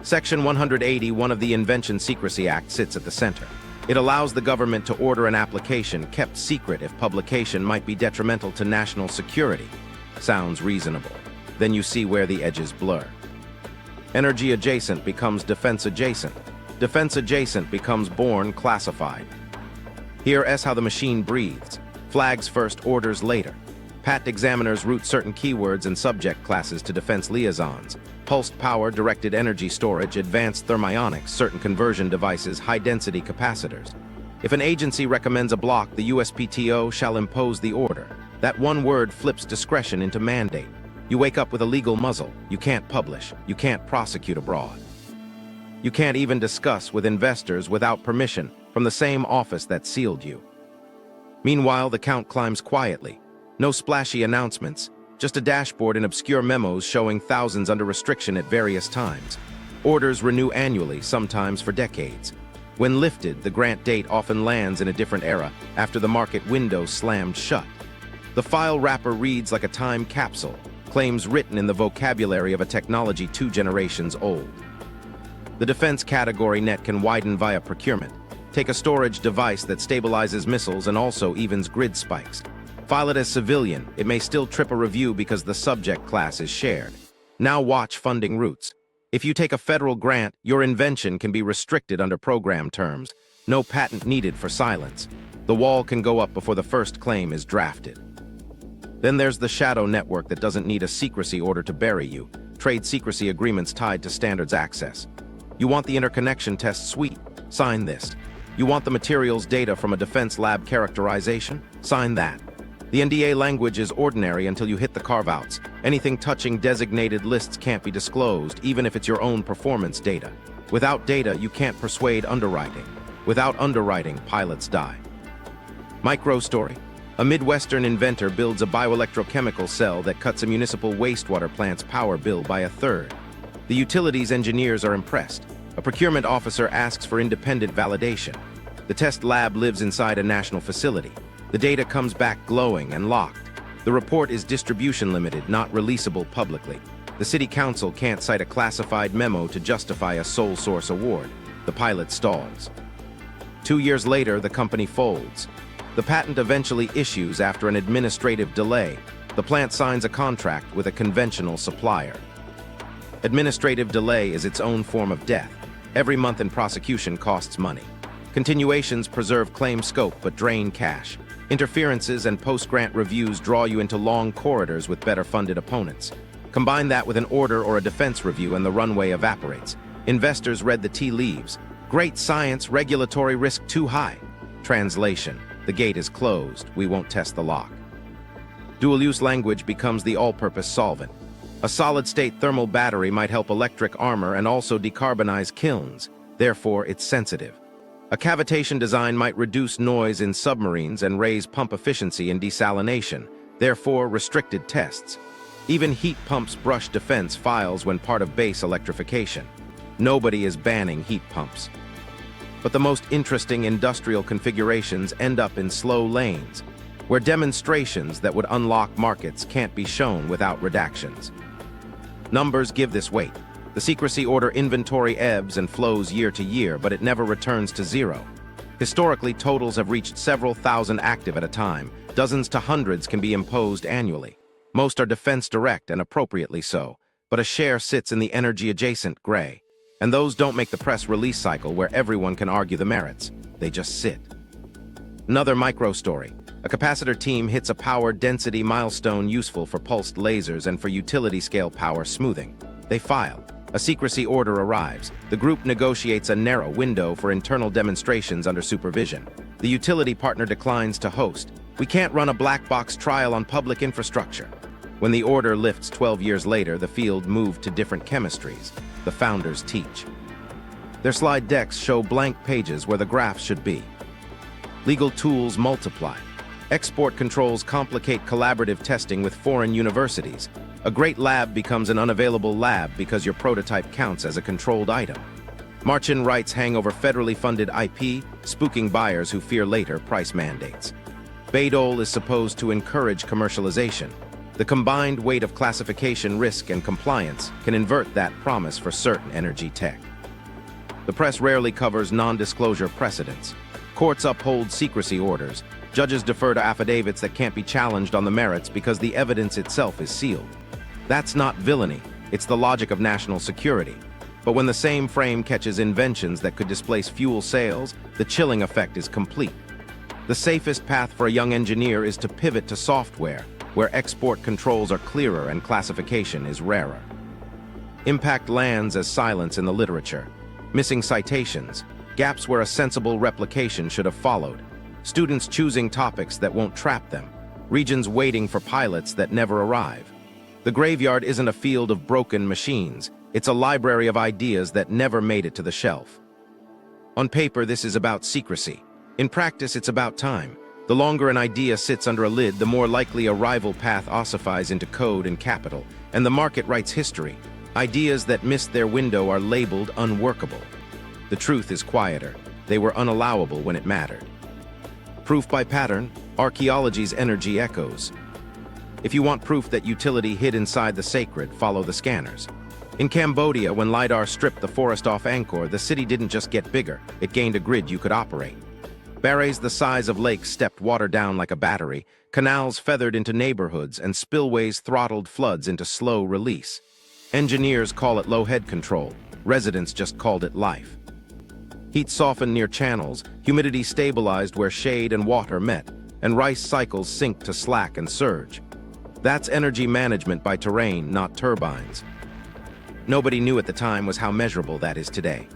Section 181 of the Invention Secrecy Act sits at the center. It allows the government to order an application kept secret if publication might be detrimental to national security. Sounds reasonable. Then you see where the edges blur. Energy adjacent becomes defense adjacent. Defense adjacent becomes born classified. Here is how the machine breathes. Flags first, orders later. Patent examiners route certain keywords and subject classes to defense liaisons. Pulsed power, directed energy storage, advanced thermionics, certain conversion devices, high-density capacitors. If an agency recommends a block, the USPTO shall impose the order. That one word flips discretion into mandate. You wake up with a legal muzzle. You can't publish. You can't prosecute abroad. You can't even discuss with investors without permission from the same office that sealed you. Meanwhile, the count climbs quietly. No splashy announcements, just a dashboard and obscure memos showing thousands under restriction at various times. Orders renew annually, sometimes for decades. When lifted, the grant date often lands in a different era, after the market window slammed shut. The file wrapper reads like a time capsule, claims written in the vocabulary of a technology 2 generations old. The defense category net can widen via procurement. Take a storage device that stabilizes missiles and also evens grid spikes. File it as civilian. It may still trip a review because the subject class is shared. Now watch funding routes. If you take a federal grant, your invention can be restricted under program terms. No patent needed for silence. The wall can go up before the first claim is drafted. Then there's the shadow network that doesn't need a secrecy order to bury you. Trade secrecy agreements tied to standards access. You want the interconnection test suite? Sign this. You want the materials data from a defense lab characterization? Sign that. The NDA language is ordinary until you hit the carve-outs. Anything touching designated lists can't be disclosed, even if it's your own performance data. Without data, you can't persuade underwriting. Without underwriting, pilots die. Micro story. A Midwestern inventor builds a bioelectrochemical cell that cuts a municipal wastewater plant's power bill by a third. The utilities engineers are impressed. A procurement officer asks for independent validation. The test lab lives inside a national facility. The data comes back glowing and locked. The report is distribution limited, not releasable publicly. The city council can't cite a classified memo to justify a sole source award. The pilot stalls. 2 years later, the company folds. The patent eventually issues after an administrative delay. The plant signs a contract with a conventional supplier. Administrative delay is its own form of death. Every month in prosecution costs money. Continuations preserve claim scope but drain cash. Interferences and post-grant reviews draw you into long corridors with better-funded opponents. Combine that with an order or a defense review and the runway evaporates. Investors read the tea leaves. Great science, regulatory risk too high. Translation: the gate is closed, we won't test the lock. Dual-use language becomes the all-purpose solvent. A solid-state thermal battery might help electric armor and also decarbonize kilns, therefore it's sensitive. A cavitation design might reduce noise in submarines and raise pump efficiency in desalination, therefore restricted tests. Even heat pumps brush defense files when part of base electrification. Nobody is banning heat pumps. But the most interesting industrial configurations end up in slow lanes, where demonstrations that would unlock markets can't be shown without redactions. Numbers give this weight. The secrecy order inventory ebbs and flows year to year, but it never returns to zero. Historically, totals have reached several thousand active at a time. Dozens to hundreds can be imposed annually. Most are defense direct and appropriately so, but a share sits in the energy-adjacent gray. And those don't make the press release cycle where everyone can argue the merits. They just sit. Another micro story. A capacitor team hits a power density milestone useful for pulsed lasers and for utility-scale power smoothing. They file. A secrecy order arrives. The group negotiates a narrow window for internal demonstrations under supervision. The utility partner declines to host. We can't run a black box trial on public infrastructure. When the order lifts 12 years later, the field moved to different chemistries. The founders teach. Their slide decks show blank pages where the graphs should be. Legal tools multiply. Export controls complicate collaborative testing with foreign universities. A great lab becomes an unavailable lab because your prototype counts as a controlled item. March-in rights hang over federally funded IP, spooking buyers who fear later price mandates. Bayh-Dole is supposed to encourage commercialization. The combined weight of classification, risk, and compliance can invert that promise for certain energy tech. The press rarely covers non-disclosure precedents. Courts uphold secrecy orders. Judges defer to affidavits that can't be challenged on the merits because the evidence itself is sealed. That's not villainy, it's the logic of national security. But when the same frame catches inventions that could displace fuel sales, the chilling effect is complete. The safest path for a young engineer is to pivot to software, where export controls are clearer and classification is rarer. Impact lands as silence in the literature. Missing citations, gaps where a sensible replication should have followed. Students choosing topics that won't trap them. Regions waiting for pilots that never arrive. The graveyard isn't a field of broken machines. It's a library of ideas that never made it to the shelf. On paper, this is about secrecy. In practice, it's about time. The longer an idea sits under a lid, the more likely a rival path ossifies into code and capital, and the market writes history. Ideas that missed their window are labeled unworkable. The truth is quieter. They were unallowable when it mattered. Proof by pattern, archaeology's energy echoes. If you want proof that utility hid inside the sacred, follow the scanners. In Cambodia, when LiDAR stripped the forest off Angkor, the city didn't just get bigger, it gained a grid you could operate. Barrays the size of lakes stepped water down like a battery, canals feathered into neighborhoods, and spillways throttled floods into slow release. Engineers call it low-head control, residents just called it life. Heat softened near channels, humidity stabilized where shade and water met, and rice cycles sink to slack and surge. That's energy management by terrain, not turbines. Nobody knew at the time was how measurable that is today.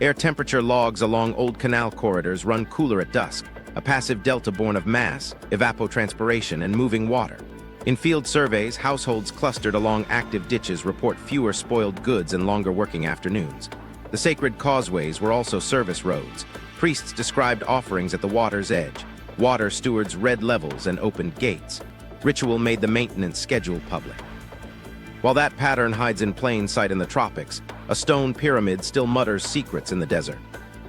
Air temperature logs along old canal corridors run cooler at dusk, a passive delta born of mass, evapotranspiration, and moving water. In field surveys, households clustered along active ditches report fewer spoiled goods and longer working afternoons. The sacred causeways were also service roads. Priests described offerings at the water's edge. Water stewards read levels and opened gates. Ritual made the maintenance schedule public. While that pattern hides in plain sight in the tropics, a stone pyramid still mutters secrets in the desert.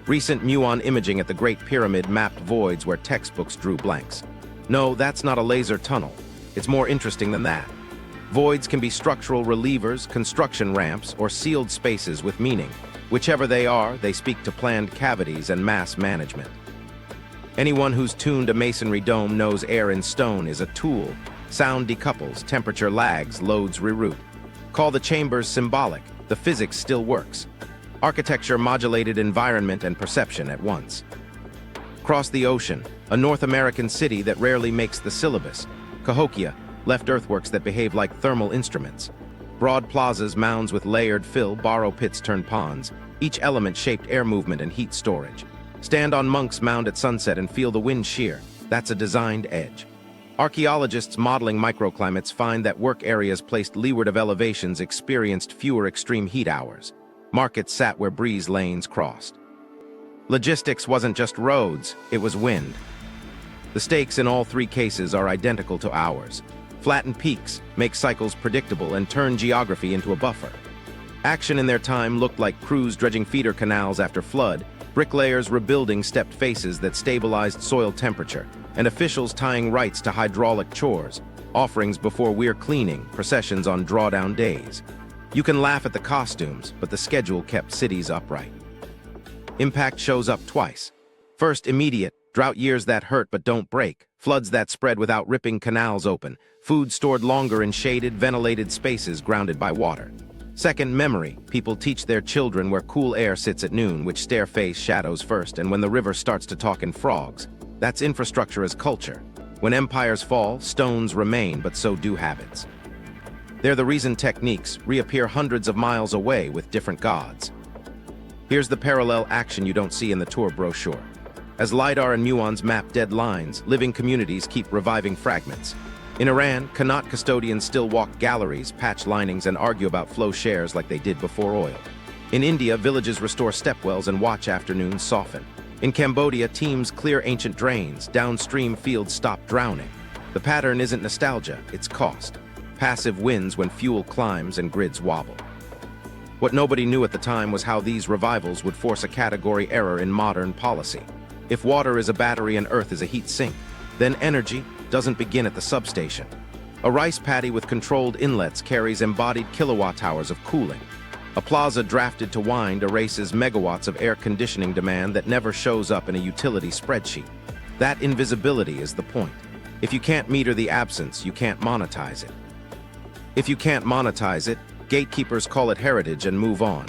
Recent muon imaging at the Great Pyramid mapped voids where textbooks drew blanks. No, that's not a laser tunnel. It's more interesting than that. Voids can be structural relievers, construction ramps, or sealed spaces with meaning. Whichever they are, they speak to planned cavities and mass management. Anyone who's tuned a masonry dome knows air in stone is a tool. Sound decouples, temperature lags, loads reroute. Call the chambers symbolic, the physics still works. Architecture modulated environment and perception at once. Across the ocean, a North American city that rarely makes the syllabus. Cahokia left earthworks that behave like thermal instruments. Broad plazas, mounds with layered fill, borrow pits turned ponds, each element shaped air movement and heat storage. Stand on Monk's Mound at sunset and feel the wind shear. That's a designed edge. Archaeologists modeling microclimates find that work areas placed leeward of elevations experienced fewer extreme heat hours. Markets sat where breeze lanes crossed. Logistics wasn't just roads, it was wind. The stakes in all three cases are identical to ours. Flatten peaks, make cycles predictable, and turn geography into a buffer. Action in their time looked like crews dredging feeder canals after flood, bricklayers rebuilding stepped faces that stabilized soil temperature, and officials tying rights to hydraulic chores, offerings before weir cleaning, processions on drawdown days. You can laugh at the costumes, but the schedule kept cities upright. Impact shows up twice. First, immediate, drought years that hurt but don't break, floods that spread without ripping canals open, food stored longer in shaded, ventilated spaces grounded by water. Second, memory. People teach their children where cool air sits at noon, which stairface shadows first, and when the river starts to talk in frogs. That's infrastructure as culture. When empires fall, stones remain, but so do habits. They're the reason techniques reappear hundreds of miles away with different gods. Here's the parallel action you don't see in the tour brochure. As LiDAR and muons map dead lines, living communities keep reviving fragments. In Iran, Qanat custodians still walk galleries, patch linings, and argue about flow shares like they did before oil. In India, villages restore stepwells and watch afternoons soften. In Cambodia, teams clear ancient drains, downstream fields stop drowning. The pattern isn't nostalgia, it's cost. Passive wins when fuel climbs and grids wobble. What nobody knew at the time was how these revivals would force a category error in modern policy. If water is a battery and earth is a heat sink, then energy doesn't begin at the substation. A rice paddy with controlled inlets carries embodied kilowatt hours of cooling. A plaza drafted to wind erases megawatts of air conditioning demand that never shows up in a utility spreadsheet. That invisibility is the point. If you can't meter the absence, you can't monetize it. If you can't monetize it, gatekeepers call it heritage and move on.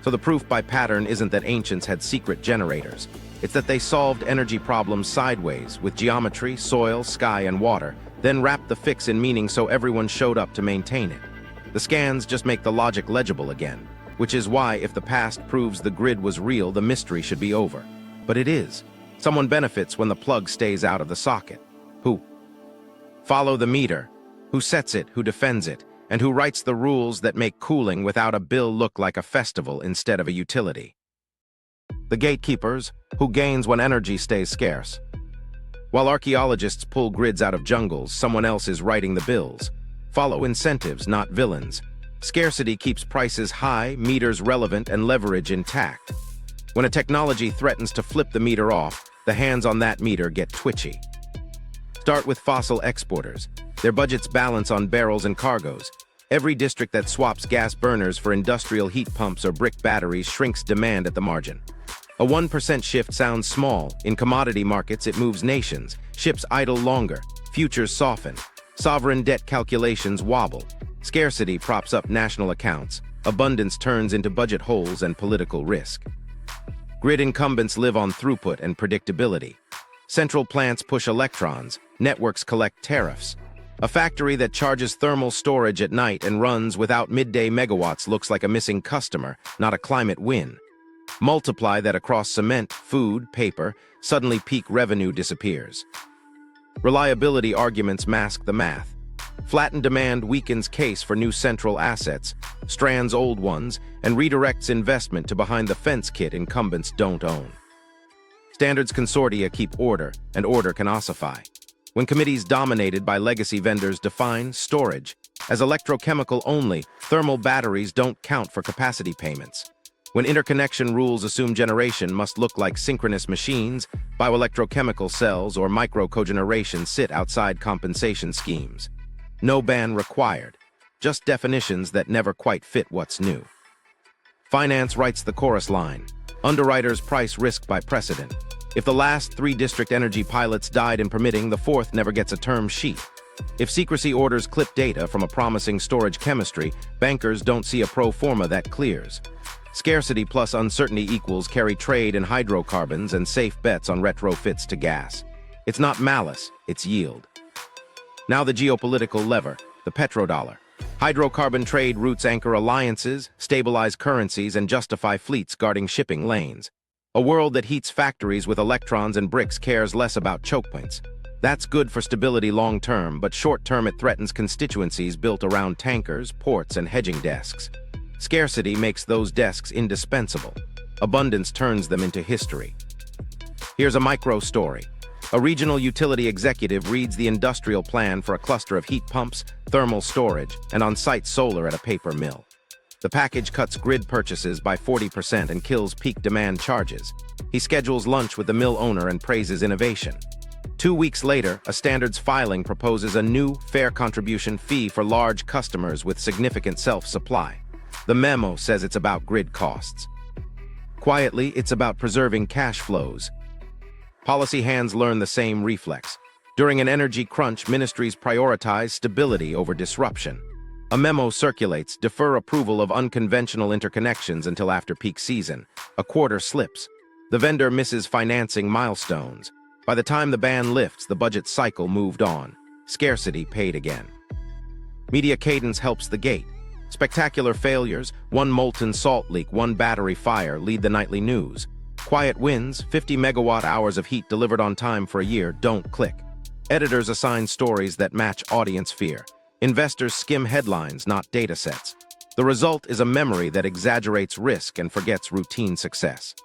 So the proof by pattern isn't that ancients had secret generators. It's that they solved energy problems sideways, with geometry, soil, sky, and water, then wrapped the fix in meaning so everyone showed up to maintain it. The scans just make the logic legible again, which is why if the past proves the grid was real, the mystery should be over. But it is. Someone benefits when the plug stays out of the socket. Who? Follow the meter. Who sets it, who defends it, and who writes the rules that make cooling without a bill look like a festival instead of a utility. The gatekeepers, who gains when energy stays scarce. While archaeologists pull grids out of jungles, someone else is writing the bills. Follow incentives, not villains. Scarcity keeps prices high, meters relevant, and leverage intact. When a technology threatens to flip the meter off, the hands on that meter get twitchy. Start with fossil exporters. Their budgets balance on barrels and cargoes. Every district that swaps gas burners for industrial heat pumps or brick batteries shrinks demand at the margin. A 1% shift sounds small. In commodity markets, it moves nations. Ships idle longer. Futures soften. Sovereign debt calculations wobble. Scarcity props up national accounts. Abundance turns into budget holes and political risk. Grid incumbents live on throughput and predictability. Central plants push electrons. Networks collect tariffs. A factory that charges thermal storage at night and runs without midday megawatts looks like a missing customer, not a climate win. Multiply that across cement, food, paper, suddenly peak revenue disappears. Reliability arguments mask the math. Flattened demand weakens case for new central assets, strands old ones, and redirects investment to behind-the-fence kit incumbents don't own. Standards consortia keep order, and order can ossify. When committees dominated by legacy vendors define storage as electrochemical only, thermal batteries don't count for capacity payments. When interconnection rules assume generation must look like synchronous machines, bioelectrochemical cells or micro-cogeneration sit outside compensation schemes. No ban required, just definitions that never quite fit what's new. Finance writes the chorus line. Underwriters price risk by precedent. If the last 3 district energy pilots died in permitting, the 4th never gets a term sheet. If secrecy orders clip data from a promising storage chemistry, bankers don't see a pro forma that clears. Scarcity plus uncertainty equals carry trade in hydrocarbons and safe bets on retrofits to gas. It's not malice, it's yield. Now the geopolitical lever, the petrodollar. Hydrocarbon trade routes anchor alliances, stabilize currencies, and justify fleets guarding shipping lanes. A world that heats factories with electrons and bricks cares less about choke points. That's good for stability long-term, but short-term it threatens constituencies built around tankers, ports, and hedging desks. Scarcity makes those desks indispensable. Abundance turns them into history. Here's a micro story. A regional utility executive reads the industrial plan for a cluster of heat pumps, thermal storage, and on-site solar at a paper mill. The package cuts grid purchases by 40% and kills peak demand charges. He schedules lunch with the mill owner and praises innovation. 2 weeks later, a standards filing proposes a new, fair contribution fee for large customers with significant self-supply. The memo says it's about grid costs. Quietly, it's about preserving cash flows. Policy hands learn the same reflex. During an energy crunch, ministries prioritize stability over disruption. A memo circulates, defer approval of unconventional interconnections until after peak season. A quarter slips. The vendor misses financing milestones. By the time the ban lifts, the budget cycle moved on. Scarcity paid again. Media cadence helps the gate. Spectacular failures, one molten salt leak, one battery fire lead the nightly news. Quiet wins, 50 megawatt-hours of heat delivered on time for a year, don't click. Editors assign stories that match audience fear. Investors skim headlines, not datasets. The result is a memory that exaggerates risk and forgets routine success.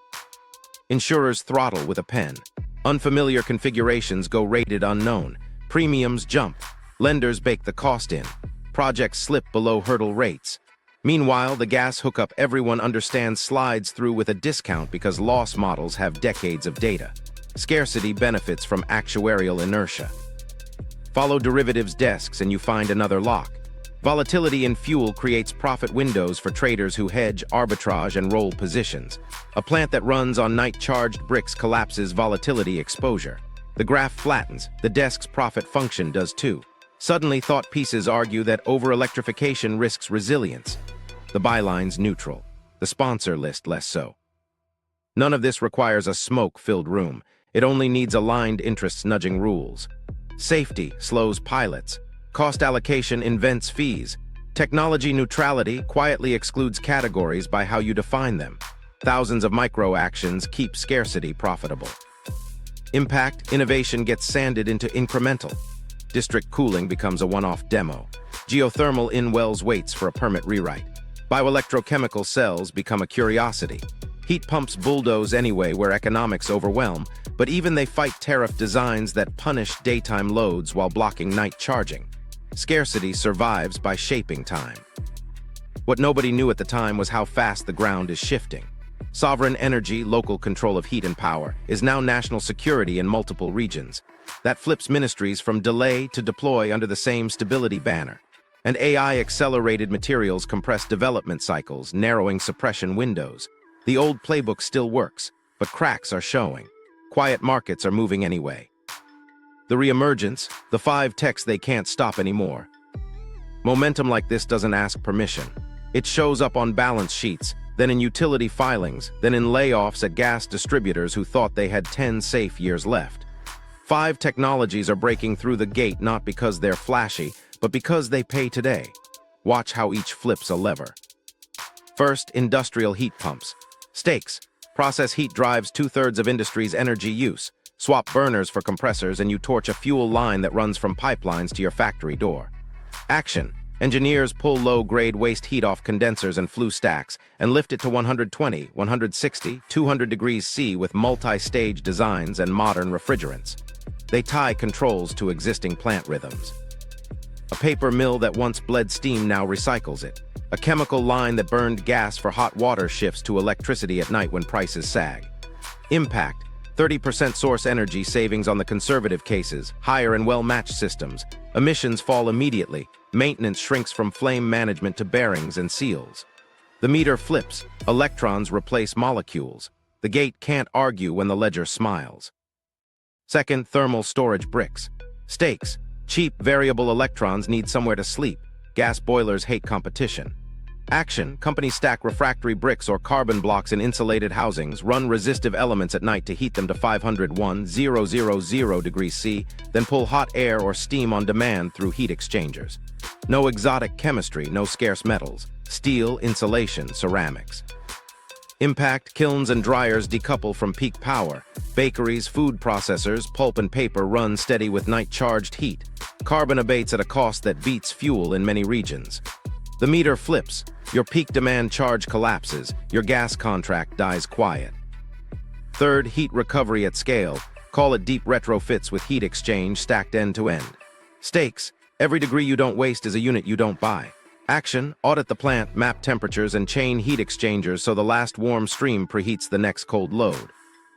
Insurers throttle with a pen. Unfamiliar configurations go rated unknown. Premiums jump. Lenders bake the cost in. Projects slip below hurdle rates. Meanwhile, the gas hookup everyone understands slides through with a discount because loss models have decades of data. Scarcity benefits from actuarial inertia. Follow derivatives desks and you find another lock. Volatility in fuel creates profit windows for traders who hedge, arbitrage, and roll positions. A plant that runs on night-charged bricks collapses volatility exposure. The graph flattens, the desk's profit function does too. Suddenly, thought pieces argue that over-electrification risks resilience. The byline's neutral. The sponsor list less so. None of this requires a smoke-filled room. It only needs aligned interests nudging rules. Safety slows pilots. Cost allocation invents fees. Technology neutrality quietly excludes categories by how you define them. Thousands of micro-actions keep scarcity profitable. Impact innovation gets sanded into incremental. District cooling becomes a one-off demo. Geothermal in-wells waits for a permit rewrite. Bioelectrochemical cells become a curiosity. Heat pumps bulldoze anyway where economics overwhelm, but even they fight tariff designs that punish daytime loads while blocking night charging. Scarcity survives by shaping time. What nobody knew at the time was how fast the ground is shifting. Sovereign energy, local control of heat and power, is now national security in multiple regions. That flips ministries from delay to deploy under the same stability banner. And AI-accelerated materials compress development cycles, narrowing suppression windows. The old playbook still works, but cracks are showing. Quiet markets are moving anyway. The reemergence, the 5 techs they can't stop anymore. Momentum like this doesn't ask permission. It shows up on balance sheets, then in utility filings, then in layoffs at gas distributors who thought they had 10 safe years left. 5 technologies are breaking through the gate not because they're flashy, but because they pay today. Watch how each flips a lever. First, industrial heat pumps. Stakes. Process heat drives 2/3 of industry's energy use. Swap burners for compressors and you torch a fuel line that runs from pipelines to your factory door. Action. Engineers pull low-grade waste heat off condensers and flue stacks and lift it to 120, 160, 200 degrees C with multi-stage designs and modern refrigerants. They tie controls to existing plant rhythms. A paper mill that once bled steam now recycles it. A chemical line that burned gas for hot water shifts to electricity at night when prices sag. Impact. 30% source energy savings on the conservative cases, higher in well-matched systems. Emissions fall immediately. Maintenance shrinks from flame management to bearings and seals. The meter flips. Electrons replace molecules. The gate can't argue when the ledger smiles. Second, thermal storage bricks. Stakes. Cheap, variable electrons need somewhere to sleep. Gas boilers hate competition. Action: companies stack refractory bricks or carbon blocks in insulated housings, run resistive elements at night to heat them to 501,000 degrees C, then pull hot air or steam on demand through heat exchangers. No exotic chemistry, no scarce metals. Steel, insulation, ceramics. Impact: kilns and dryers decouple from peak power. Bakeries, food processors, pulp and paper run steady with night-charged heat. Carbon abates at a cost that beats fuel in many regions. The meter flips. Your peak demand charge collapses. Your gas contract dies quiet. Third, heat recovery at scale. Call it deep retrofits with heat exchange stacked end to end. Stakes: every degree you don't waste is a unit you don't buy. Action: audit the plant, map temperatures, and chain heat exchangers so the last warm stream preheats the next cold load.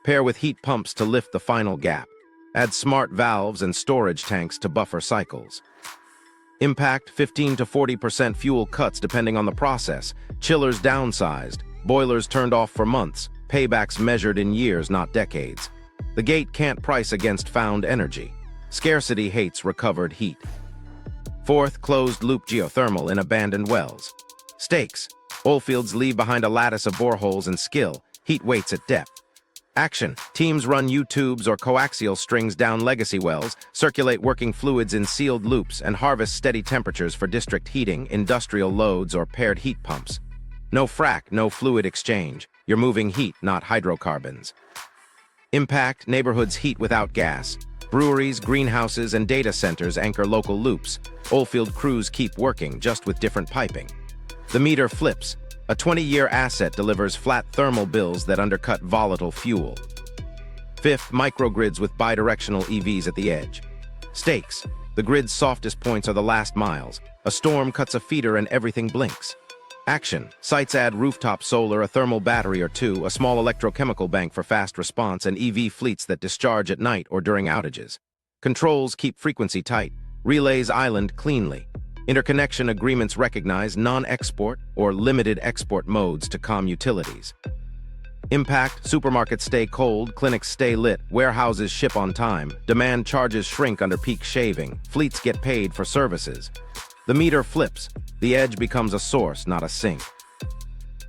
Pair with heat pumps to lift the final gap. Add smart valves and storage tanks to buffer cycles. Impact: 15 to 40% fuel cuts depending on the process. Chillers downsized. Boilers turned off for months. Paybacks measured in years, not decades. The gate can't price against found energy. Scarcity hates recovered heat. Fourth, closed-loop geothermal in abandoned wells. Stakes: oilfields leave behind a lattice of boreholes and skill. Heat waits at depth. Action: teams run U-tubes or coaxial strings down legacy wells, circulate working fluids in sealed loops, and harvest steady temperatures for district heating, industrial loads, or paired heat pumps. No frack, no fluid exchange. You're moving heat, not hydrocarbons. Impact: neighborhoods heat without gas. Breweries, greenhouses, and data centers anchor local loops. Oilfield crews keep working, just with different piping. The meter flips. A 20-year asset delivers flat thermal bills that undercut volatile fuel. Fifth, microgrids with bidirectional EVs at the edge. Stakes: the grid's softest points are the last miles. A storm cuts a feeder and everything blinks. Action: sites add rooftop solar, a thermal battery or two, a small electrochemical bank for fast response, and EV fleets that discharge at night or during outages. Controls keep frequency tight. Relays island cleanly. Interconnection agreements recognize non-export or limited export modes to comm utilities. Impact: supermarkets stay cold, clinics stay lit, warehouses ship on time, demand charges shrink under peak shaving, fleets get paid for services. The meter flips. The edge becomes a source, not a sink.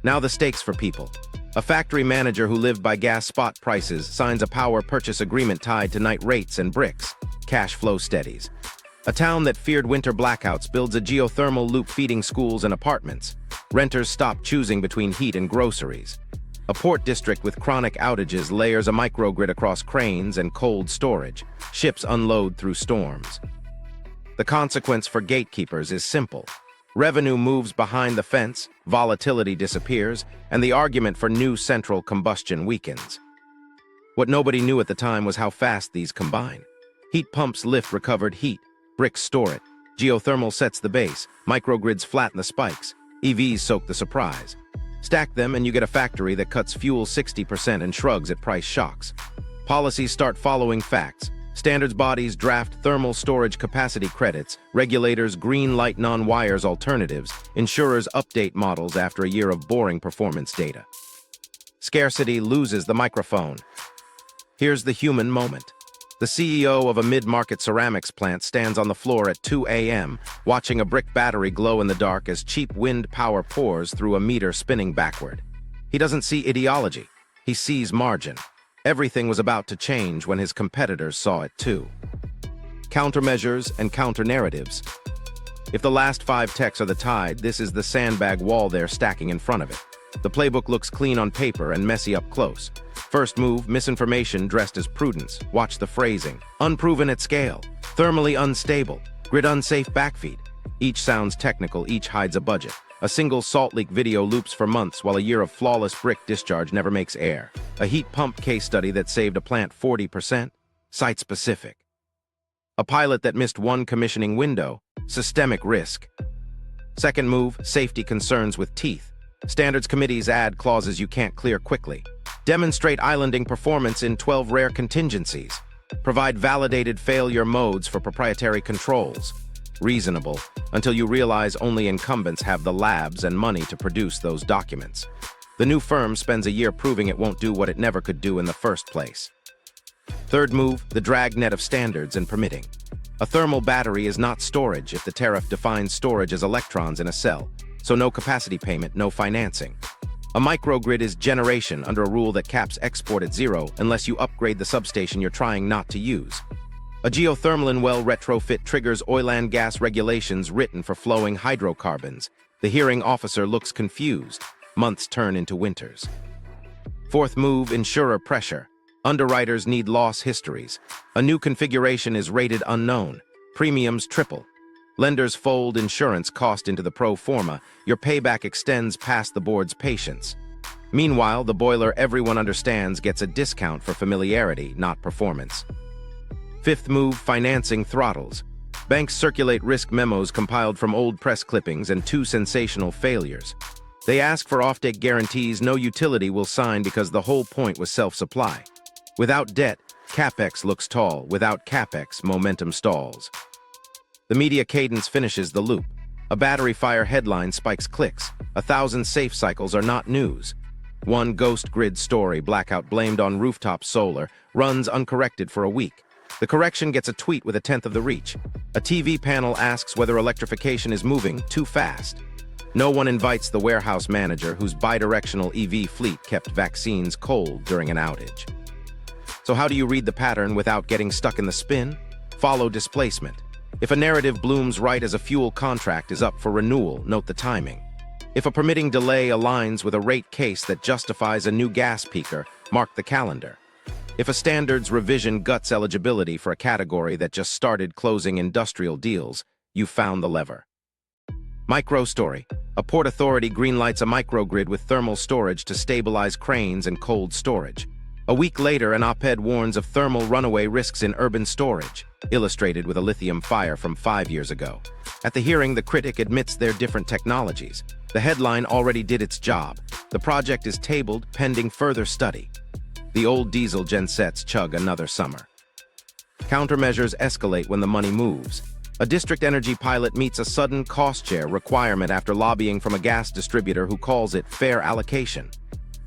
Now the stakes for people. A factory manager who lived by gas spot prices signs a power purchase agreement tied to night rates and bricks. Cash flow steadies. A town that feared winter blackouts builds a geothermal loop feeding schools and apartments. Renters stop choosing between heat and groceries. A port district with chronic outages layers a microgrid across cranes and cold storage. Ships unload through storms. The consequence for gatekeepers is simple. Revenue moves behind the fence, volatility disappears, and the argument for new central combustion weakens. What nobody knew at the time was how fast these combine. Heat pumps lift recovered heat. Bricks store it. Geothermal sets the base. Microgrids flatten the spikes. EVs soak the surprise. Stack them and you get a factory that cuts fuel 60% and shrugs at price shocks. Policies start following facts. Standards bodies draft thermal storage capacity credits. Regulators green light non-wires alternatives. Insurers update models after a year of boring performance data. Scarcity loses the microphone. Here's the human moment. The CEO of a mid-market ceramics plant stands on the floor at 2 a.m., watching a brick battery glow in the dark as cheap wind power pours through a meter spinning backward. He doesn't see ideology. He sees margin. Everything was about to change when his competitors saw it too. Countermeasures and counter-narratives. If the last 5 techs are the tide, this is the sandbag wall they're stacking in front of it. The playbook looks clean on paper and messy up close. First move, misinformation dressed as prudence. Watch the phrasing. Unproven at scale. Thermally unstable. Grid unsafe backfeed. Each sounds technical, each hides a budget. A single salt leak video loops for months while a year of flawless brick discharge never makes air. A heat pump case study that saved a plant 40%. Site-specific. A pilot that missed one commissioning window. Systemic risk. Second move, safety concerns with teeth. Standards committees add clauses you can't clear quickly. Demonstrate islanding performance in 12 rare contingencies. Provide validated failure modes for proprietary controls. Reasonable, until you realize only incumbents have the labs and money to produce those documents. The new firm spends a year proving it won't do what it never could do in the first place. Third move, the dragnet of standards and permitting. A thermal battery is not storage if the tariff defines storage as electrons in a cell. so no capacity payment, no financing. A microgrid is generation under a rule that caps export at zero unless you upgrade the substation you're trying not to use. A geothermal well retrofit triggers oil and gas regulations written for flowing hydrocarbons. The hearing officer looks confused. Months turn into winters. Fourth move, insurer pressure. Underwriters need loss histories. A new configuration is rated unknown. Premiums triple. Lenders fold insurance cost into the pro forma. Your payback extends past the board's patience. Meanwhile, the boiler everyone understands gets a discount for familiarity, not performance. Fifth move, financing throttles. Banks circulate risk memos compiled from old press clippings and 2 sensational failures. They ask for offtake guarantees no utility will sign because the whole point was self-supply. Without debt, capex looks tall. Without capex, momentum stalls. The media cadence finishes the loop. A battery fire headline spikes clicks. 1,000 safe cycles are not news. One ghost grid story, blackout blamed on rooftop solar, runs uncorrected for a week. The correction gets a tweet with 1/10 of the reach. A TV panel asks whether electrification is moving too fast. No one invites the warehouse manager whose bidirectional EV fleet kept vaccines cold during an outage. So how do you read the pattern without getting stuck in the spin? Follow displacement. If a narrative blooms right as a fuel contract is up for renewal, note the timing. If a permitting delay aligns with a rate case that justifies a new gas peaker, mark the calendar. If a standards revision guts eligibility for a category that just started closing industrial deals, you've found the lever. Micro story. A port authority greenlights a microgrid with thermal storage to stabilize cranes and cold storage. A week later, an op-ed warns of thermal runaway risks in urban storage, illustrated with a lithium fire from 5 years ago. At the hearing, the critic admits they're different technologies. The headline already did its job. The project is tabled pending further study. The old diesel gensets chug another summer. Countermeasures escalate when the money moves. A district energy pilot meets a sudden cost share requirement after lobbying from a gas distributor who calls it fair allocation.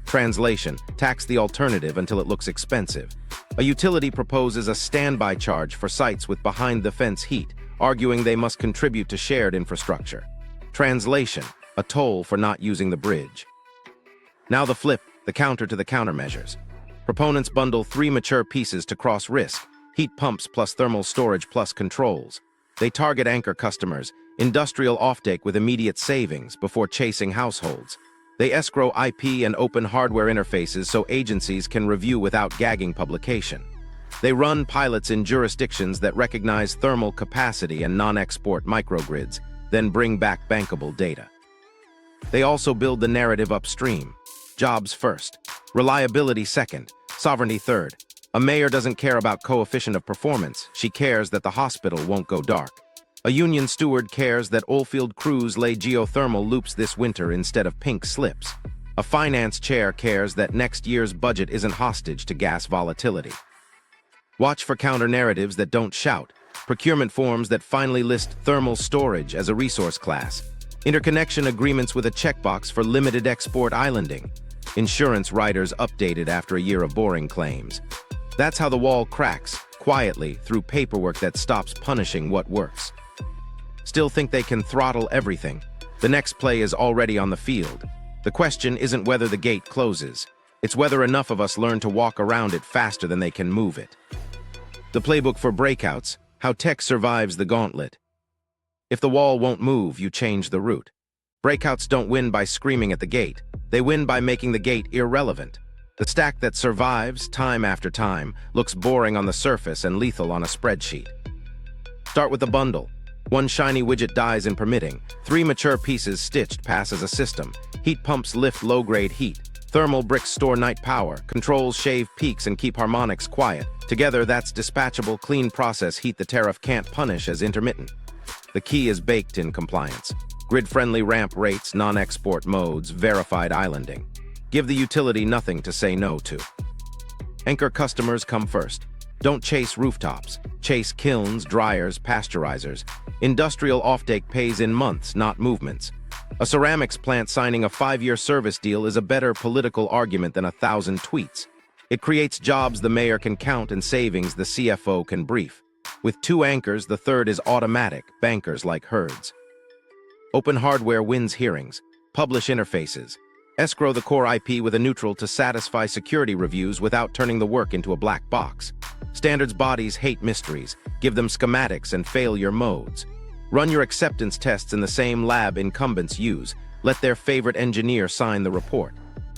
Translation: tax the alternative until it looks expensive. A utility proposes a standby charge for sites with behind-the-fence heat, arguing they must contribute to shared infrastructure. Translation: a toll for not using the bridge. Now the flip, the counter to the countermeasures. Proponents bundle 3 mature pieces to cross risk: heat pumps plus thermal storage plus controls. They target anchor customers, industrial offtake with immediate savings before chasing households. They escrow IP and open hardware interfaces so agencies can review without gagging publication. They run pilots in jurisdictions that recognize thermal capacity and non-export microgrids, then bring back bankable data. They also build the narrative upstream. Jobs first, reliability second, sovereignty third. A mayor doesn't care about coefficient of performance. She cares that the hospital won't go dark. A union steward cares that oilfield crews lay geothermal loops this winter instead of pink slips. A finance chair cares that next year's budget isn't hostage to gas volatility. Watch for counter-narratives that don't shout. Procurement forms that finally list thermal storage as a resource class. Interconnection agreements with a checkbox for limited export islanding. Insurance riders updated after a year of boring claims. That's how the wall cracks, quietly, through paperwork that stops punishing what works. Still think they can throttle everything? The next play is already on the field. The question isn't whether the gate closes. It's whether enough of us learn to walk around it faster than they can move it. The playbook for breakouts: how tech survives the gauntlet. If the wall won't move, you change the route. Breakouts don't win by screaming at the gate. They win by making the gate irrelevant. The stack that survives, time after time, looks boring on the surface and lethal on a spreadsheet. Start with the bundle. One shiny widget dies in permitting. 3 mature pieces stitched pass as a system. Heat pumps lift low-grade heat. Thermal bricks store night power. Controls shave peaks and keep harmonics quiet. Together, that's dispatchable, clean process heat the tariff can't punish as intermittent. The key is baked in compliance. Grid-friendly ramp rates, non-export modes, verified islanding. Give the utility nothing to say no to. Anchor customers come first. Don't chase rooftops. Chase kilns, dryers, pasteurizers. Industrial offtake pays in months, not movements. A ceramics plant signing a 5-year service deal is a better political argument than 1,000 tweets. It creates jobs the mayor can count and savings the CFO can brief. With 2 anchors, the third is automatic, bankers like herds. Open hardware wins hearings. Publish interfaces. Escrow the core IP with a neutral to satisfy security reviews without turning the work into a black box. Standards bodies hate mysteries. Give them schematics and failure modes. Run your acceptance tests in the same lab incumbents use. Let their favorite engineer sign the report.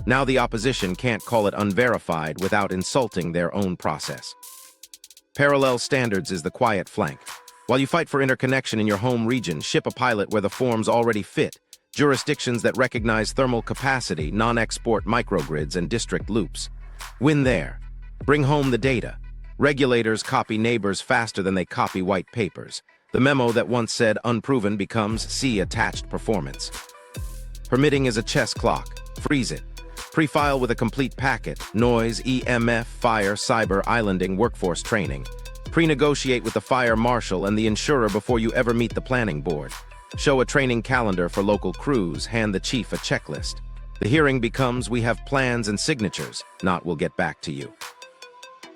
Now the opposition can't call it unverified without insulting their own process. Parallel standards is the quiet flank. While you fight for interconnection in your home region, ship a pilot where the forms already fit. Jurisdictions that recognize thermal capacity, non-export microgrids, and district loops. Win there. Bring home the data. Regulators copy neighbors faster than they copy white papers. The memo that once said unproven becomes see attached performance. Permitting is a chess clock. Freeze it. Pre-file with a complete packet, noise, EMF, fire, cyber, islanding, workforce training. Pre-negotiate with the fire marshal and the insurer before you ever meet the planning board. Show a training calendar for local crews, hand the chief a checklist. The hearing becomes we have plans and signatures, not we'll get back to you.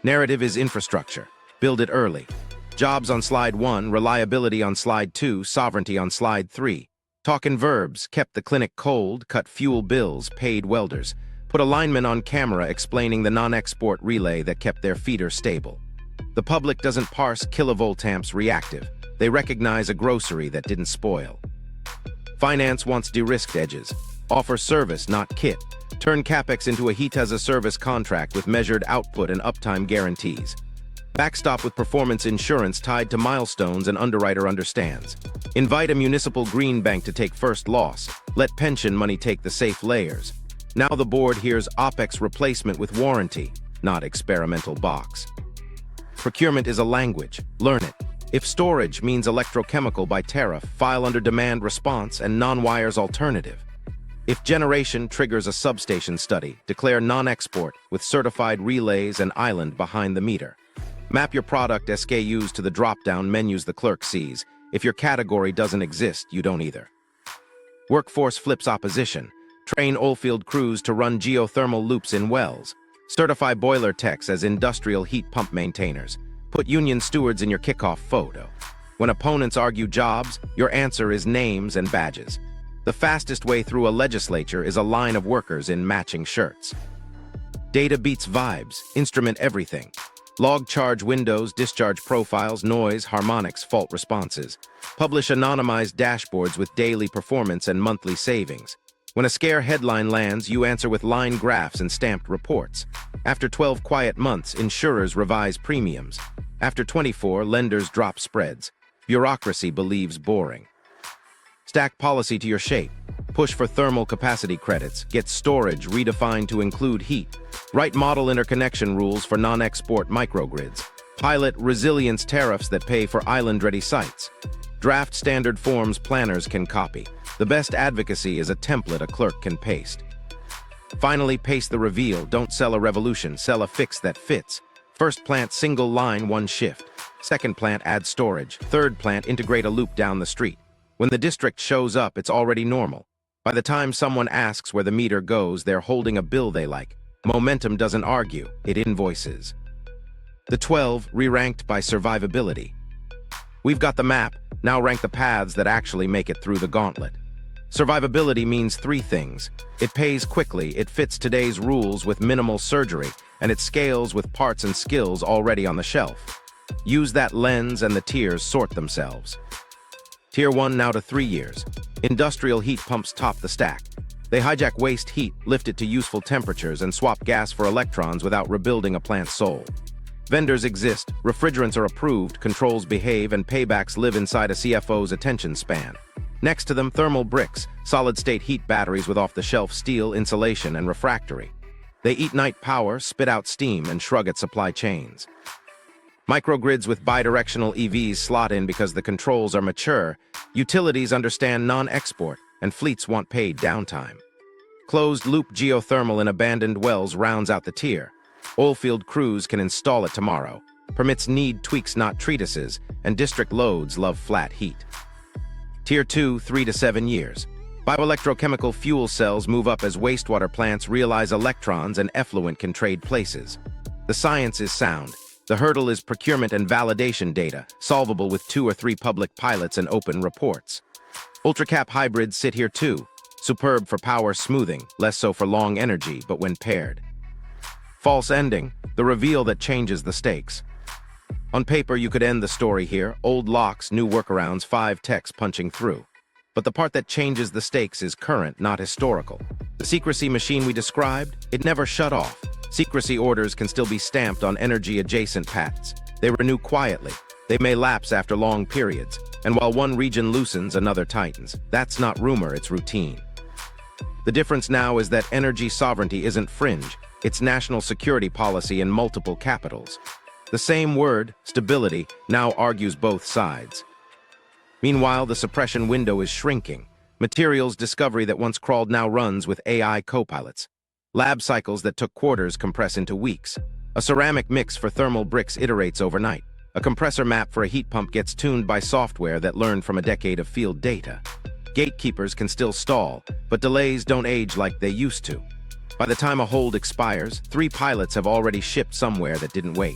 Narrative is infrastructure. Build it early. Jobs on slide 1, reliability on slide 2, sovereignty on slide 3. Talk in verbs, kept the clinic cold, cut fuel bills, paid welders. Put a lineman on camera explaining the non-export relay that kept their feeder stable. The public doesn't parse kilovoltamps reactive. They recognize a grocery that didn't spoil. Finance wants de-risked edges. Offer service, not kit. Turn CapEx into a heat-as-a-service contract with measured output and uptime guarantees. Backstop with performance insurance tied to milestones and underwriter understands. Invite a municipal green bank to take first loss. Let pension money take the safe layers. Now the board hears OpEx replacement with warranty, not experimental box. Procurement is a language. Learn it. If storage means electrochemical by tariff, file under demand response and non-wires alternative. If generation triggers a substation study, declare non-export with certified relays and island behind the meter. Map your product SKUs to the drop-down menus the clerk sees. If your category doesn't exist, you don't either. Workforce flips opposition. Train oilfield crews to run geothermal loops in wells. Certify boiler techs as industrial heat pump maintainers. Put union stewards in your kickoff photo. When opponents argue jobs, your answer is names and badges. The fastest way through a legislature is a line of workers in matching shirts. Data beats vibes. Instrument everything. Log charge windows, discharge profiles, noise, harmonics, fault responses. Publish anonymized dashboards with daily performance and monthly savings. When a scare headline lands, you answer with line graphs and stamped reports. After 12 quiet months, insurers revise premiums. After 24, lenders drop spreads. Bureaucracy believes boring. Stack policy to your shape. Push for thermal capacity credits. Get storage redefined to include heat. Write model interconnection rules for non-export microgrids. Pilot resilience tariffs that pay for island-ready sites. Draft standard forms planners can copy. The best advocacy is a template a clerk can paste. Finally, paste the reveal. Don't sell a revolution, sell a fix that fits. First plant single line, one shift. Second plant add storage. Third plant integrate a loop down the street. When the district shows up, it's already normal. By the time someone asks where the meter goes, they're holding a bill they like. Momentum doesn't argue, it invoices. The 12, re-ranked by survivability. We've got the map, now rank the paths that actually make it through the gauntlet. Survivability means 3 things. It pays quickly, it fits today's rules with minimal surgery, and it scales with parts and skills already on the shelf. Use that lens and the tiers sort themselves. Tier 1 now to 3 years. Industrial heat pumps top the stack. They hijack waste heat, lift it to useful temperatures, and swap gas for electrons without rebuilding a plant's soul. Vendors exist, refrigerants are approved, controls behave, and paybacks live inside a CFO's attention span. Next to them, thermal bricks, solid-state heat batteries with off-the-shelf steel, insulation, and refractory. They eat night power, spit out steam, and shrug at supply chains. Microgrids with bidirectional EVs slot in because the controls are mature, utilities understand non-export, and fleets want paid downtime. Closed-loop geothermal in abandoned wells rounds out the tier. Oilfield crews can install it tomorrow. Permits need tweaks, not treatises, and district loads love flat heat. Tier 2, 3 to 7 years. Bioelectrochemical fuel cells move up as wastewater plants realize electrons and effluent can trade places. The science is sound. The hurdle is procurement and validation data, solvable with 2 or 3 public pilots and open reports. Ultracap hybrids sit here too, superb for power smoothing, less so for long energy, but when paired. False ending, the reveal that changes the stakes. On paper, you could end the story here, old locks, new workarounds, 5 techs punching through. But the part that changes the stakes is current, not historical. The secrecy machine we described, it never shut off. Secrecy orders can still be stamped on energy-adjacent patents. They renew quietly. They may lapse after long periods. And while one region loosens, another tightens. That's not rumor, it's routine. The difference now is that energy sovereignty isn't fringe. It's national security policy in multiple capitals. The same word, stability, now argues both sides. Meanwhile, the suppression window is shrinking. Materials discovery that once crawled now runs with AI co-pilots. Lab cycles that took quarters compress into weeks. A ceramic mix for thermal bricks iterates overnight. A compressor map for a heat pump gets tuned by software that learned from a decade of field data. Gatekeepers can still stall, but delays don't age like they used to. By the time a hold expires, 3 pilots have already shipped somewhere that didn't wait.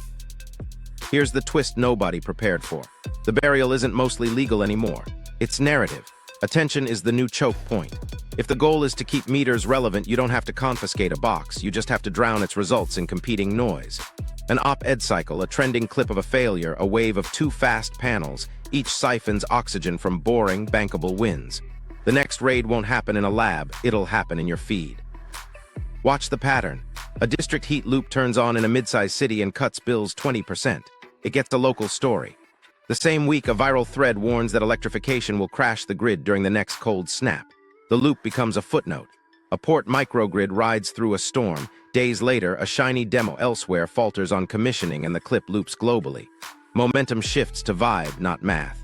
Here's the twist nobody prepared for. The burial isn't mostly legal anymore. It's narrative. Attention is the new choke point. If the goal is to keep meters relevant, you don't have to confiscate a box, you just have to drown its results in competing noise. An op-ed cycle, a trending clip of a failure, a wave of 2 fast panels, each siphons oxygen from boring, bankable wins. The next raid won't happen in a lab, it'll happen in your feed. Watch the pattern. A district heat loop turns on in a mid-sized city and cuts bills 20%. It gets a local story. The same week, a viral thread warns that electrification will crash the grid during the next cold snap. The loop becomes a footnote. A port microgrid rides through a storm. Days later, a shiny demo elsewhere falters on commissioning and the clip loops globally. Momentum shifts to vibe, not math.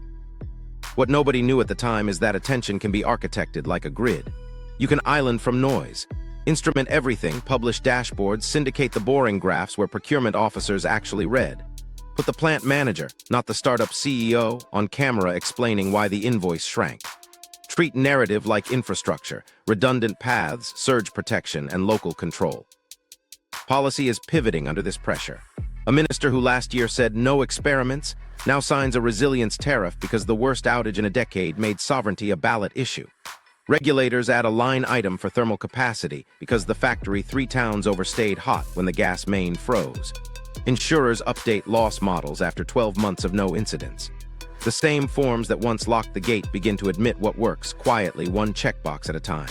What nobody knew at the time is that attention can be architected like a grid. You can island from noise. Instrument everything, publish dashboards, syndicate the boring graphs where procurement officers actually read. Put the plant manager, not the startup CEO, on camera explaining why the invoice shrank. Treat narrative like infrastructure, redundant paths, surge protection, and local control. Policy is pivoting under this pressure. A minister who last year said no experiments now signs a resilience tariff because the worst outage in a decade made sovereignty a ballot issue. Regulators add a line item for thermal capacity because the factory 3 towns overstayed hot when the gas main froze. Insurers update loss models after 12 months of no incidents. The same forms that once locked the gate begin to admit what works quietly, one checkbox at a time.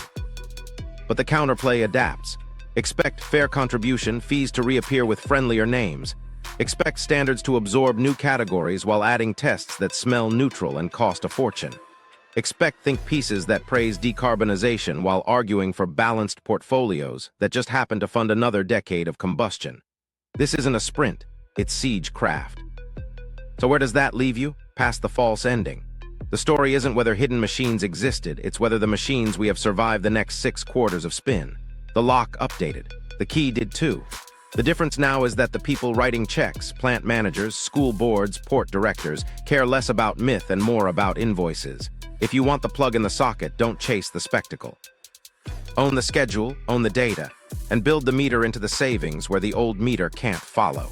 But the counterplay adapts. Expect fair contribution fees to reappear with friendlier names. Expect standards to absorb new categories while adding tests that smell neutral and cost a fortune. Expect think pieces that praise decarbonization while arguing for balanced portfolios that just happen to fund another decade of combustion. This isn't a sprint, it's siege craft. So where does that leave you? Past the false ending. The story isn't whether hidden machines existed, it's whether the machines we have survived the next 6 quarters of spin. The lock updated. The key did too. The difference now is that the people writing checks, plant managers, school boards, port directors, care less about myth and more about invoices. If you want the plug in the socket, don't chase the spectacle. Own the schedule, own the data, and build the meter into the savings where the old meter can't follow.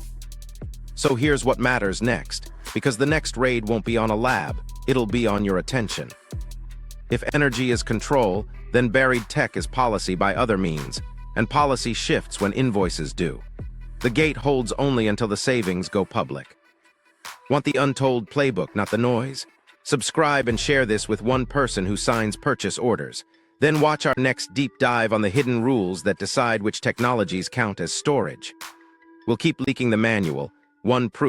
So here's what matters next, because the next raid won't be on a lab, it'll be on your attention. If energy is control, then buried tech is policy by other means, and policy shifts when invoices do. The gate holds only until the savings go public. Want the untold playbook, not the noise? Subscribe and share this with one person who signs purchase orders. Then watch our next deep dive on the hidden rules that decide which technologies count as storage. We'll keep leaking the manual, one proof